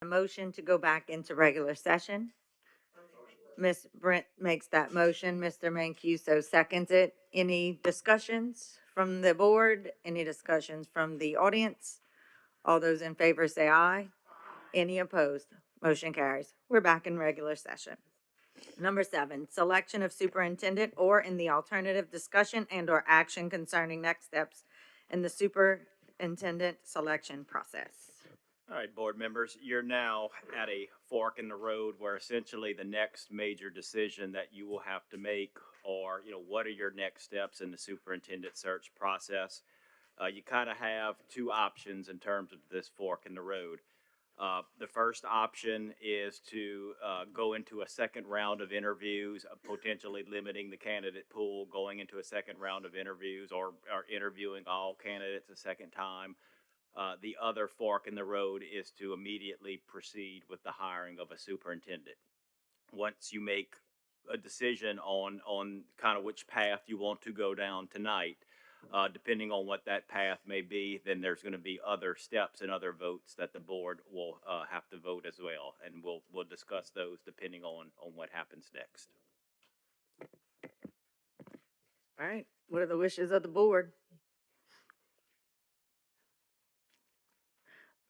A motion to go back into regular session. Ms. Brent makes that motion. Mr. Mancuso seconds it. Any discussions from the board? Any discussions from the audience? All those in favor say aye. Any opposed? Motion carries. We're back in regular session. Number 7, selection of superintendent, or in the alternative, discussion and/or action concerning next steps in the superintendent selection process. All right, board members, you're now at a fork in the road where essentially the next major decision that you will have to make, or, what are your next steps in the superintendent search process? You kind of have two options in terms of this fork in the road. The first option is to go into a second round of interviews, potentially limiting the candidate pool, going into a second round of interviews, or interviewing all candidates a second time. The other fork in the road is to immediately proceed with the hiring of a superintendent. Once you make a decision on kind of which path you want to go down tonight, depending on what that path may be, then there's going to be other steps and other votes that the board will have to vote as well, and we'll discuss those depending on what happens next. All right, what are the wishes of the board?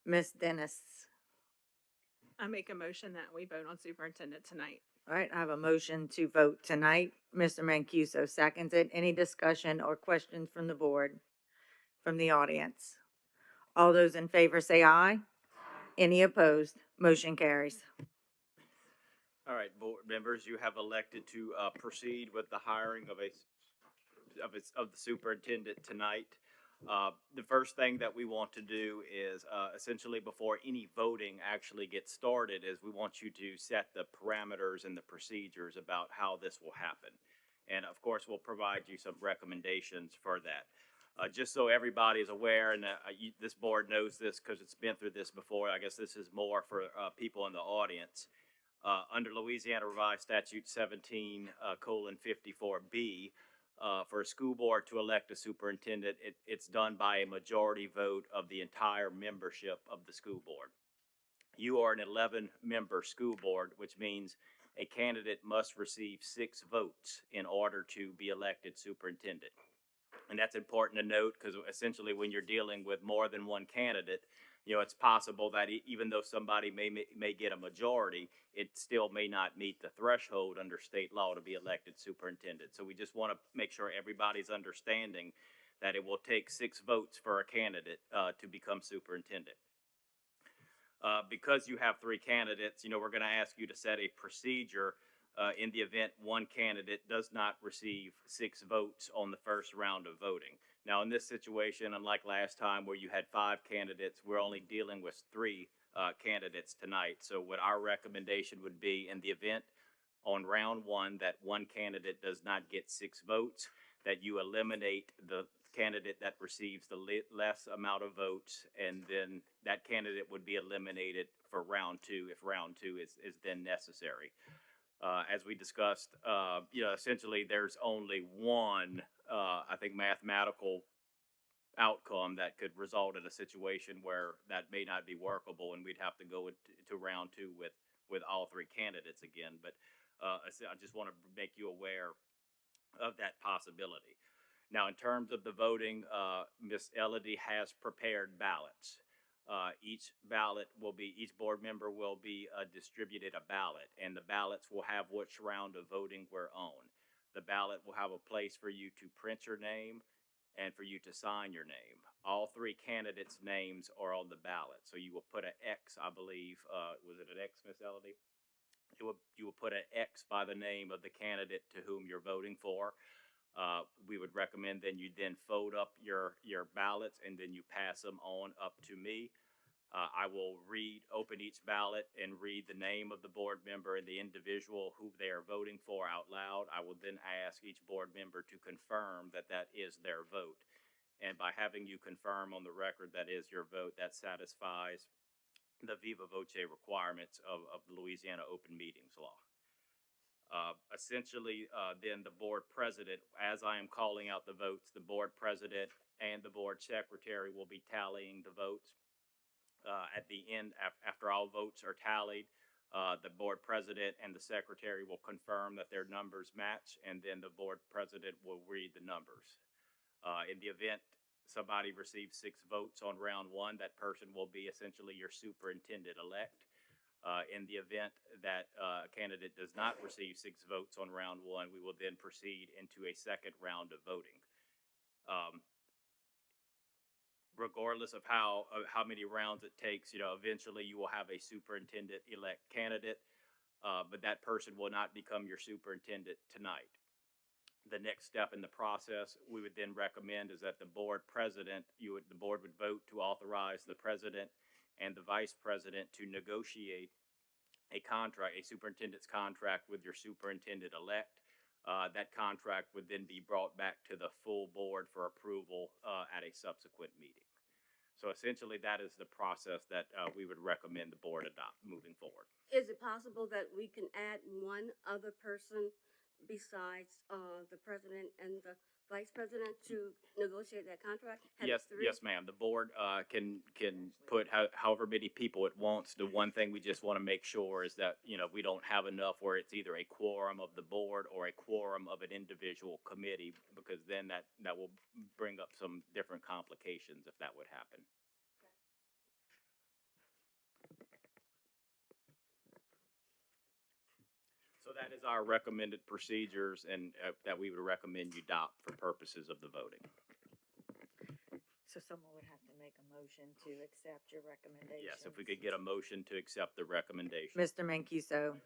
Ms. Dennis. I make a motion that we vote on superintendent tonight. All right, I have a motion to vote tonight. Mr. Mancuso seconds it. Any discussion or questions from the board, from the audience? All those in favor say aye. Any opposed? Motion carries. All right, board members, you have elected to proceed with the hiring of the superintendent tonight. The first thing that we want to do is essentially, before any voting actually gets started, is we want you to set the parameters and the procedures about how this will happen. And of course, we'll provide you some recommendations for that. Just so everybody is aware, and this board knows this because it's been through this before, I guess this is more for people in the audience. Under Louisiana Revised Statute 17:54B, for a school board to elect a superintendent, it's done by a majority vote of the entire membership of the school board. You are an 11-member school board, which means a candidate must receive 6 votes in order to be elected superintendent. And that's important to note because essentially when you're dealing with more than one candidate, it's possible that even though somebody may get a majority, it still may not meet the threshold under state law to be elected superintendent. So we just want to make sure everybody's understanding that it will take 6 votes for a candidate to become superintendent. Because you have 3 candidates, we're going to ask you to set a procedure in the event one candidate does not receive 6 votes on the first round of voting. Now, in this situation, unlike last time where you had 5 candidates, we're only dealing with 3 candidates tonight. So what our recommendation would be, in the event on round 1 that one candidate does not get 6 votes, that you eliminate the candidate that receives the less amount of votes, and then that candidate would be eliminated for round 2 if round 2 is then necessary. As we discussed, essentially there's only one, I think, mathematical outcome that could result in a situation where that may not be workable, and we'd have to go into round 2 with all 3 candidates again. But I just want to make you aware of that possibility. Now, in terms of the voting, Ms. Elodie has prepared ballots. Each board member will be distributed a ballot, and the ballots will have which round of voting we're on. The ballot will have a place for you to print your name and for you to sign your name. All 3 candidates' names are on the ballot, so you will put an X, I believe. Was it an X, Ms. Elodie? You will put an X by the name of the candidate to whom you're voting for. We would recommend then you fold up your ballots and then you pass them on up to me. I will open each ballot and read the name of the board member and the individual who they are voting for out loud. I will then ask each board member to confirm that that is their vote. And by having you confirm on the record that is your vote, that satisfies the viva voce requirements of the Louisiana Open Meetings Law. Essentially, then the board president, as I am calling out the votes, the board president and the board secretary will be tallying the votes. At the end, after all votes are tallied, the board president and the secretary will confirm that their numbers match, and then the board president will read the numbers. In the event somebody receives 6 votes on round 1, that person will be essentially your superintendent-elect. In the event that a candidate does not receive 6 votes on round 1, we will then proceed into a second round of voting. Regardless of how many rounds it takes, eventually you will have a superintendent-elect candidate, but that person will not become your superintendent tonight. The next step in the process we would then recommend is that the board president, the board would vote to authorize the president and the vice president to negotiate a contract, a superintendent's contract with your superintendent-elect. That contract would then be brought back to the full board for approval at a subsequent meeting. So essentially, that is the process that we would recommend the board adopt moving forward. Is it possible that we can add one other person besides the president and the vice president to negotiate that contract? Have Yes, 3? yes, ma'am. The board can put however many people it wants. The one thing we just want to make sure is that we don't have enough where it's either a quorum of the board or a quorum of an individual committee, because then that will bring up some different complications if that would happen. So that is our recommended procedures, and that we would recommend you adopt for purposes of the voting. So someone would have to make a motion to accept your recommendation. Yes, if we could get a motion to accept the recommendation. Mr. Mancuso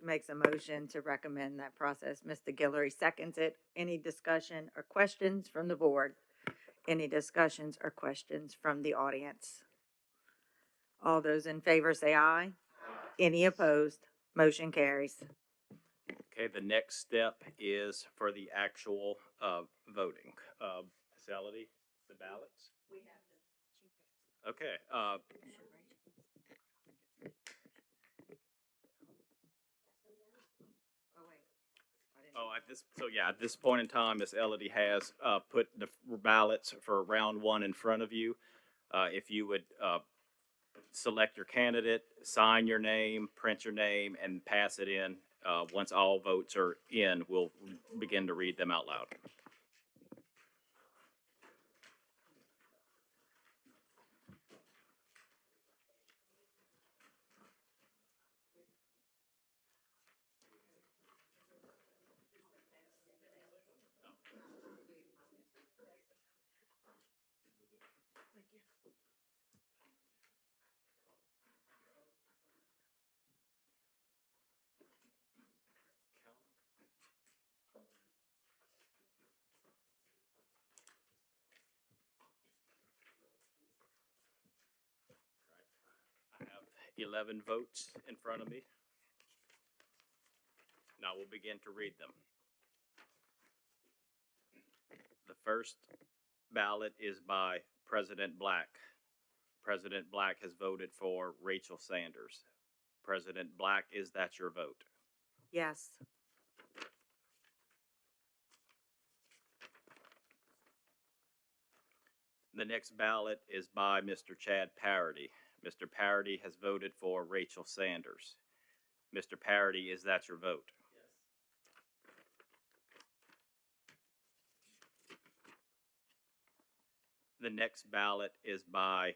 makes a motion to recommend that process. Mr. Guillory seconds it. Any discussion or questions from the board? Any discussions or questions from the audience? All those in favor say aye. Any opposed? Motion carries. Okay, the next step is for the actual voting. Ms. Elodie, the ballots? We have them. Okay. At this point in time, Ms. Elodie has put the ballots for round 1 in front of you. If you would select your candidate, sign your name, print your name, and pass it in. Once all votes are in, we'll begin to read them out loud. I have 11 votes in front of me. Now we'll begin to read them. The first ballot is by President Black. President Black has voted for Rachel Sanders. President Black, is that your vote? Yes. The next ballot is by Mr. Chad Parody. Mr. Parody has voted for Rachel Sanders. Mr. Parody, is that your vote? The next ballot is by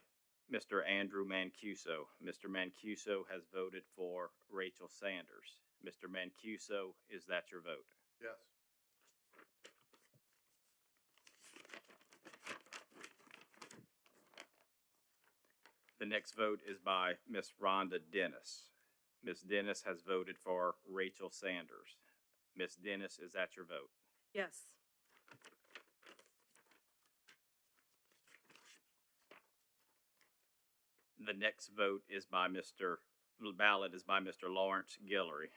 Mr. Andrew Mancuso. Mr. Mancuso has voted for Rachel Sanders. Mr. Mancuso, is that your vote? Yes. The next vote is by Miss Rhonda Dennis. Miss Dennis has voted for Rachel Sanders. Miss Dennis, is that your vote? Yes. The next ballot is by Mr. Lawrence Guillory.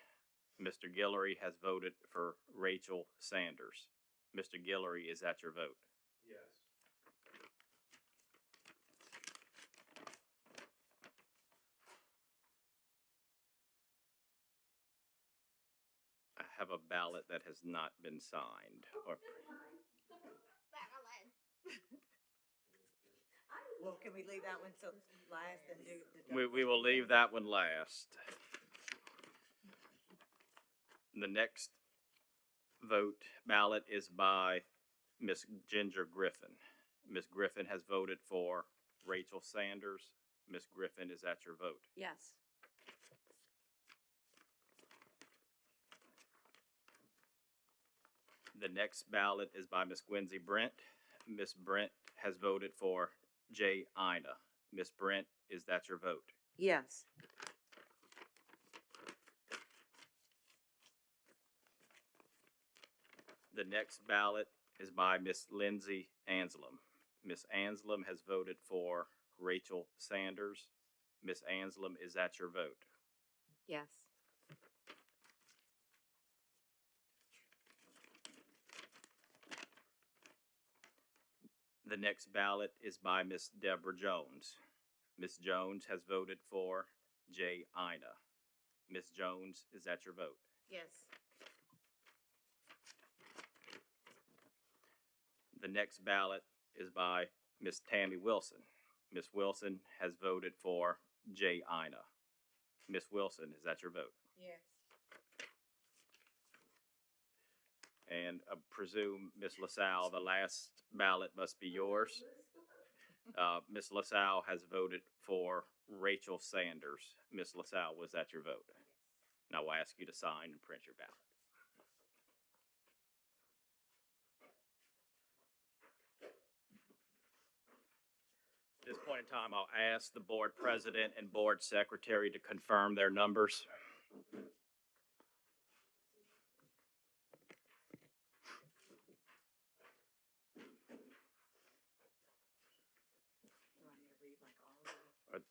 Mr. Guillory has voted for Rachel Sanders. Mr. Guillory, is that your vote? Yes. I have a ballot that has not been signed. Well, can we leave that one till last and do the? We will leave that one last. The next vote ballot is by Miss Ginger Griffin. Miss Griffin has voted for Rachel Sanders. Miss Griffin, is that your vote? Yes. The next ballot is by Miss Gwenzy Brent. Miss Brent has voted for Jay Ina. Miss Brent, is that your vote? Yes. The next ballot is by Miss Lindsay Anselm. Miss Anselm has voted for Rachel Sanders. Miss Anselm, is that your vote? Yes. The next ballot is by Miss Deborah Jones. Miss Jones has voted for Jay Ina. Miss Jones, is that your vote? Yes. The next ballot is by Miss Tammy Wilson. Miss Wilson has voted for Jay Ina. Miss Wilson, is that your vote? Yes. And I presume, Miss LaSalle, the last ballot must be yours. Miss LaSalle has voted for Rachel Sanders. Miss LaSalle, was that your vote? And I will ask you to sign and print your ballot. At this point in time, I'll ask the board president and board secretary to confirm their numbers.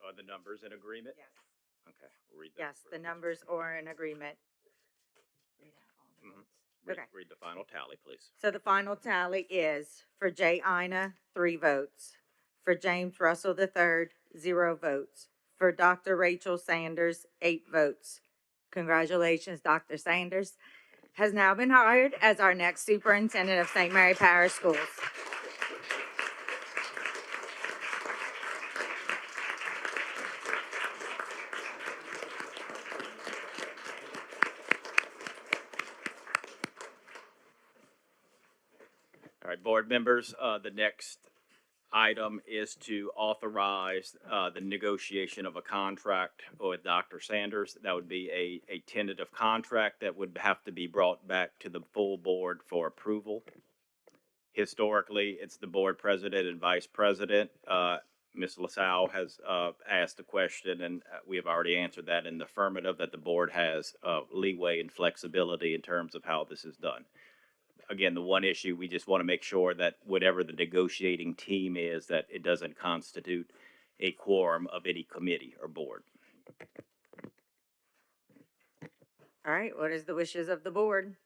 Are the numbers in agreement? Yes. Okay, we'll read that. Yes, the numbers are in agreement. Read the final tally, please. So the final tally is for Jay Ina, 3 votes. For James Russell III, 0 votes. For Dr. Rachel Sanders, 8 votes. Congratulations, Dr. Sanders has now been hired as our next superintendent of St. Mary Parish Schools. All right, board members, the next item is to authorize the negotiation of a contract with Dr. Sanders. That would be a tentative contract that would have to be brought back to the full board for approval. Historically, it's the board president and vice president. Ms. LaSalle has asked a question, and we have already answered that in the affirmative, that the board has leeway and flexibility in terms of how this is done. Again, the one issue, we just want to make sure that whatever the negotiating team is, that it doesn't constitute a quorum of any committee or board. All right, what is the wishes of the board?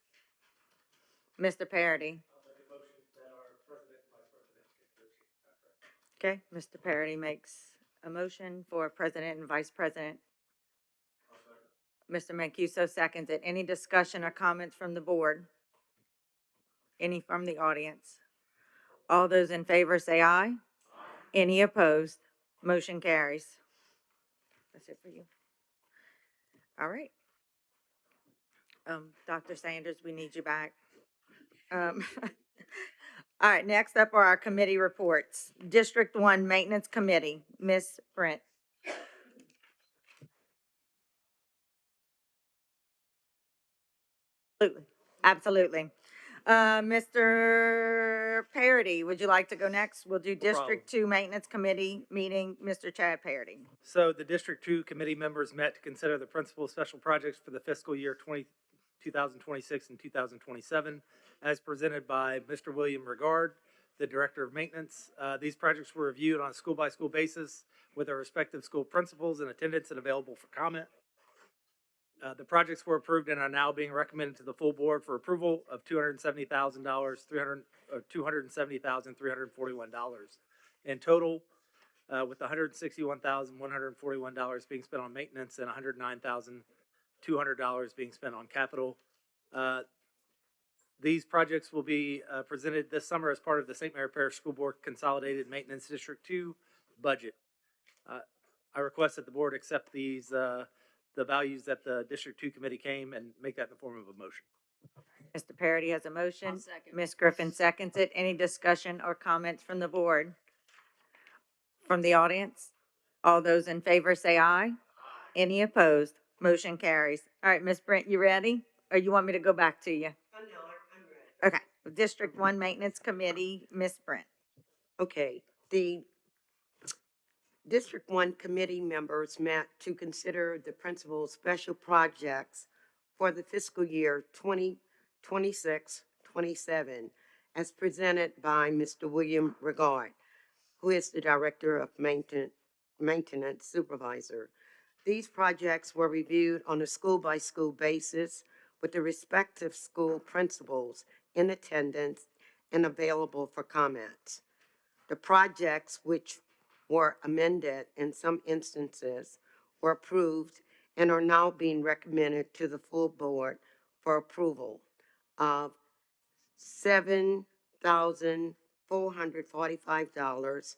Mr. Parity. Okay, Mr. Parity makes a motion for president and vice president. Mr. Mancuso seconds it. Any discussion or comments from the board? Any from the audience? All those in favor say aye. Any opposed? Motion carries. That's it for you. All right. Dr. Sanders, we need you back. All right, next up are our committee reports. District 1 Maintenance Committee, Ms. Brent. Absolutely. Mr. Parity, would you like to go next? We'll do District 2 Maintenance Committee meeting, Mr. Chad Parity. So the District 2 committee members met to consider the principal special projects for the fiscal year 2026 and 2027, as presented by Mr. William Regard, the Director of Maintenance. These projects were reviewed on a school-by-school basis with their respective school principals in attendance and available for comment. The projects were approved and are now being recommended to the full board for approval of $270,341 in total, with $161,141 being spent on maintenance and $109,200 being spent on capital. These projects will be presented this summer as part of the St. Mary Parish School Board Consolidated Maintenance District 2 budget. Uh, I request that the board accept these, the values that the District 2 committee came and make that in the form of a motion. Mr. Parity has a motion. I'll second. Ms. Griffin seconds it. Any discussion or comments from the board? From the audience? All those in favor say aye. Any opposed? Motion carries. All right, Ms. Brent, you ready? Or you want me to go back to you? No, I'm ready. Okay, District 1 Maintenance Committee, Ms. Brent. Okay, the District 1 committee members met to consider the principal's special projects for the fiscal year 2026-27 as presented by Mr. William Regard, who is the Director of Maintenance Supervisor. These projects were reviewed on a school-by-school basis with the respective school principals in attendance and available for comments. The projects, which were amended in some instances, were approved and are now being recommended to the full board for approval of $7,445,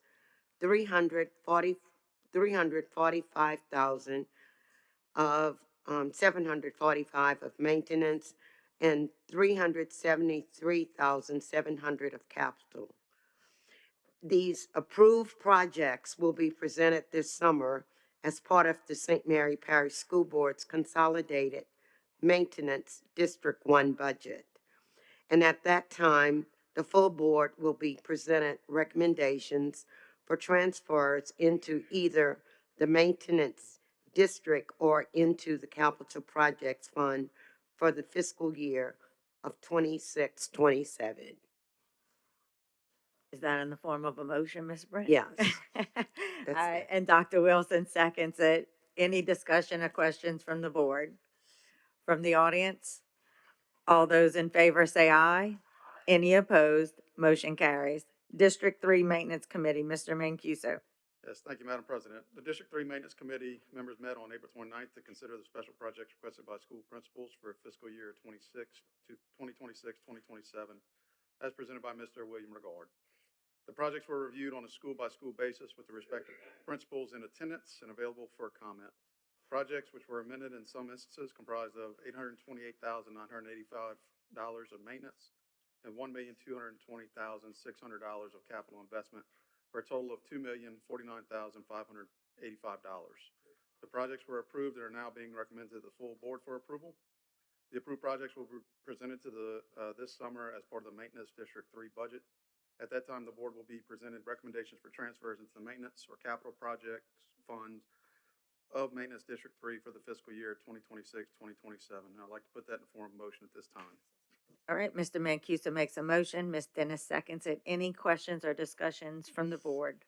$345,000 of 745 of maintenance, and 373,700 of capital. These approved projects will be presented this summer as part of the St. Mary Parish School Board's Consolidated Maintenance District 1 budget. And at that time, the full board will be presented recommendations for transfers into either the maintenance district or into the capital projects fund for the fiscal year of 26-27. Is that in the form of a motion, Ms. Brent? Yes. All right, and Dr. Wilson seconds it. Any discussion or questions from the board? From the audience? All those in favor say aye. Any opposed? Motion carries. District 3 Maintenance Committee, Mr. Mancuso. Yes, thank you, Madam President. The District 3 Maintenance Committee members met on April 29th to consider the special projects requested by school principals for fiscal year 2026-2027, as presented by Mr. William Regard. The projects were reviewed on a school-by-school basis with the respective principals in attendance and available for comment. Projects which were amended in some instances comprised of $828,985 of maintenance and $1,220,600 of capital investment, for a total of $2,049,585. The projects were approved and are now being recommended to the full board for approval. The approved projects will be presented to this summer as part of the Maintenance District 3 budget. At that time, the board will be presented recommendations for transfers into the maintenance or capital projects fund of Maintenance District 3 for the fiscal year 2026-2027. And I'd like to put that in the form of motion at this time. All right, Mr. Mancuso makes a motion. Ms. Dennis seconds it. Any questions or discussions from the board,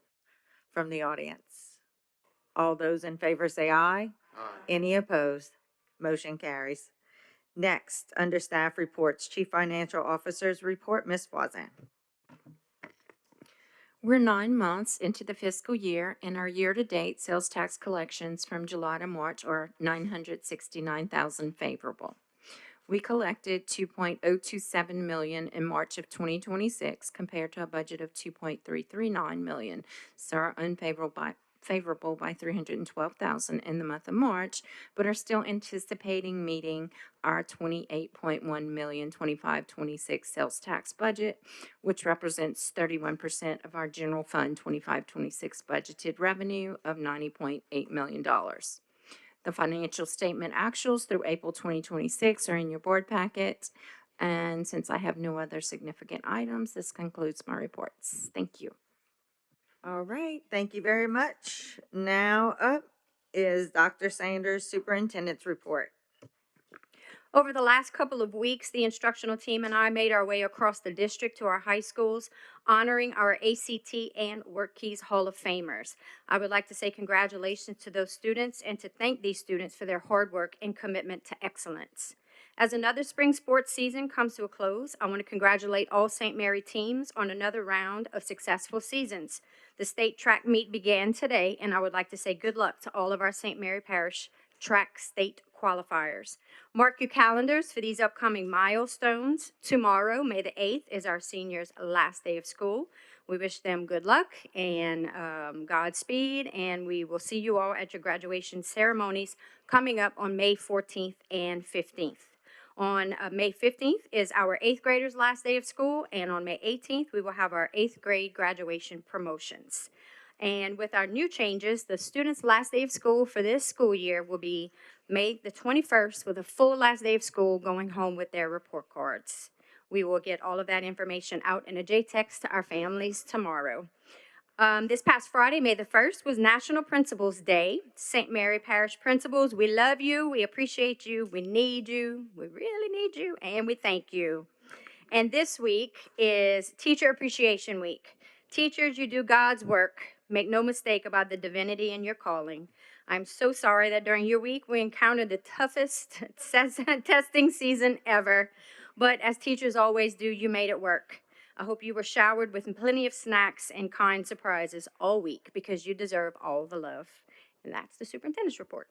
from the audience? All those in favor say aye. Aye. Any opposed? Motion carries. Next, under staff reports, Chief Financial Officer's report, Ms. Voisin. We're 9 months into the fiscal year, and our year-to-date sales tax collections from July to March are $969,000 favorable. We collected $2.027 million in March of 2026 compared to a budget of $2.339 million, so are favorable by $312,000 in the month of March, but are still anticipating meeting our $28.1 million 25-26 sales tax budget, which represents 31% of our general fund 25-26 budgeted revenue of $90.8 million. The financial statement actuals through April 2026 are in your board packet. And since I have no other significant items, this concludes my reports. Thank you. All right, thank you very much. Now up is Dr. Sanders' Superintendent's report. Over the last couple of weeks, the instructional team and I made our way across the district to our high schools, honoring our ACT and WorkKeys Hall of Famers. I would like to say congratulations to those students and to thank these students for their hard work and commitment to excellence. As another spring sports season comes to a close, I want to congratulate all St. Mary teams on another round of successful seasons. The state track meet began today, and I would like to say good luck to all of our St. Mary Parish track state qualifiers. Mark your calendars for these upcoming milestones. Tomorrow, May the 8th, is our seniors' last day of school. We wish them good luck and Godspeed, and we will see you all at your graduation ceremonies coming up on May 14th and 15th. On May 15th is our 8th graders' last day of school, and on May 18th, we will have our 8th grade graduation promotions. And with our new changes, the students' last day of school for this school year will be May the 21st with a full last day of school going home with their report cards. We will get all of that information out in a J-text to our families tomorrow. This past Friday, May the 1st, was National Principals Day. St. Mary Parish Principals, we love you, we appreciate you, we need you, we really need you, and we thank you. And this week is Teacher Appreciation Week. Teachers, you do God's work. Make no mistake about the divinity in your calling. I'm so sorry that during your week we encountered the toughest testing season ever. But as teachers always do, you made it work. I hope you were showered with plenty of snacks and kind surprises all week because you deserve all the love. And that's the superintendent's report.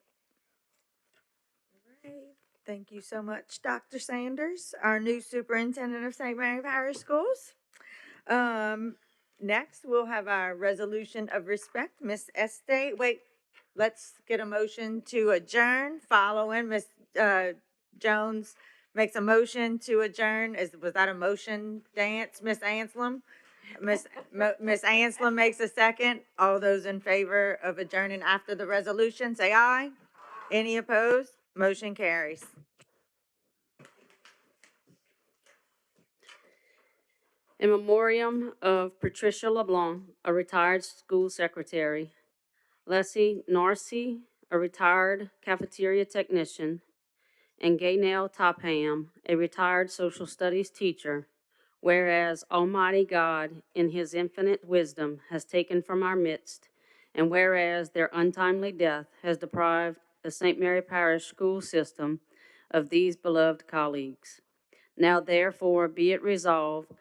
Thank you so much, Dr. Sanders, our new superintendent of St. Mary Parish Schools. Next, we'll have our resolution of respect. Miss Estate, wait, let's get a motion to adjourn. Following Miss Jones makes a motion to adjourn. Was that a motion dance, Miss Anselm? Miss Anselm makes a second. All those in favor of adjourning after the resolution, say aye. Any opposed? Motion carries. In memoriam of Patricia LeBlanc, a retired school secretary, Leslie Narcy, a retired cafeteria technician, and Gaynell Topham, a retired social studies teacher, whereas Almighty God, in his infinite wisdom, has taken from our midst, and whereas their untimely death has deprived the St. Mary Parish school system of these beloved colleagues. Now therefore be it resolved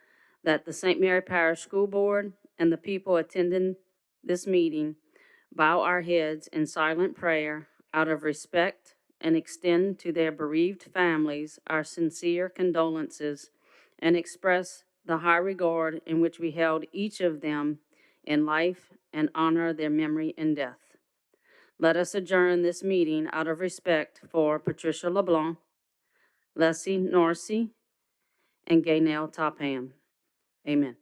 that the St. Mary Parish School Board and the people attending this meeting bow our heads in silent prayer out of respect and extend to their bereaved families our sincere condolences and express the high regard in which we held each of them in life and honor their memory in death. Let us adjourn this meeting out of respect for Patricia LeBlanc, Leslie Narcy, and Gaynell Topham. Amen.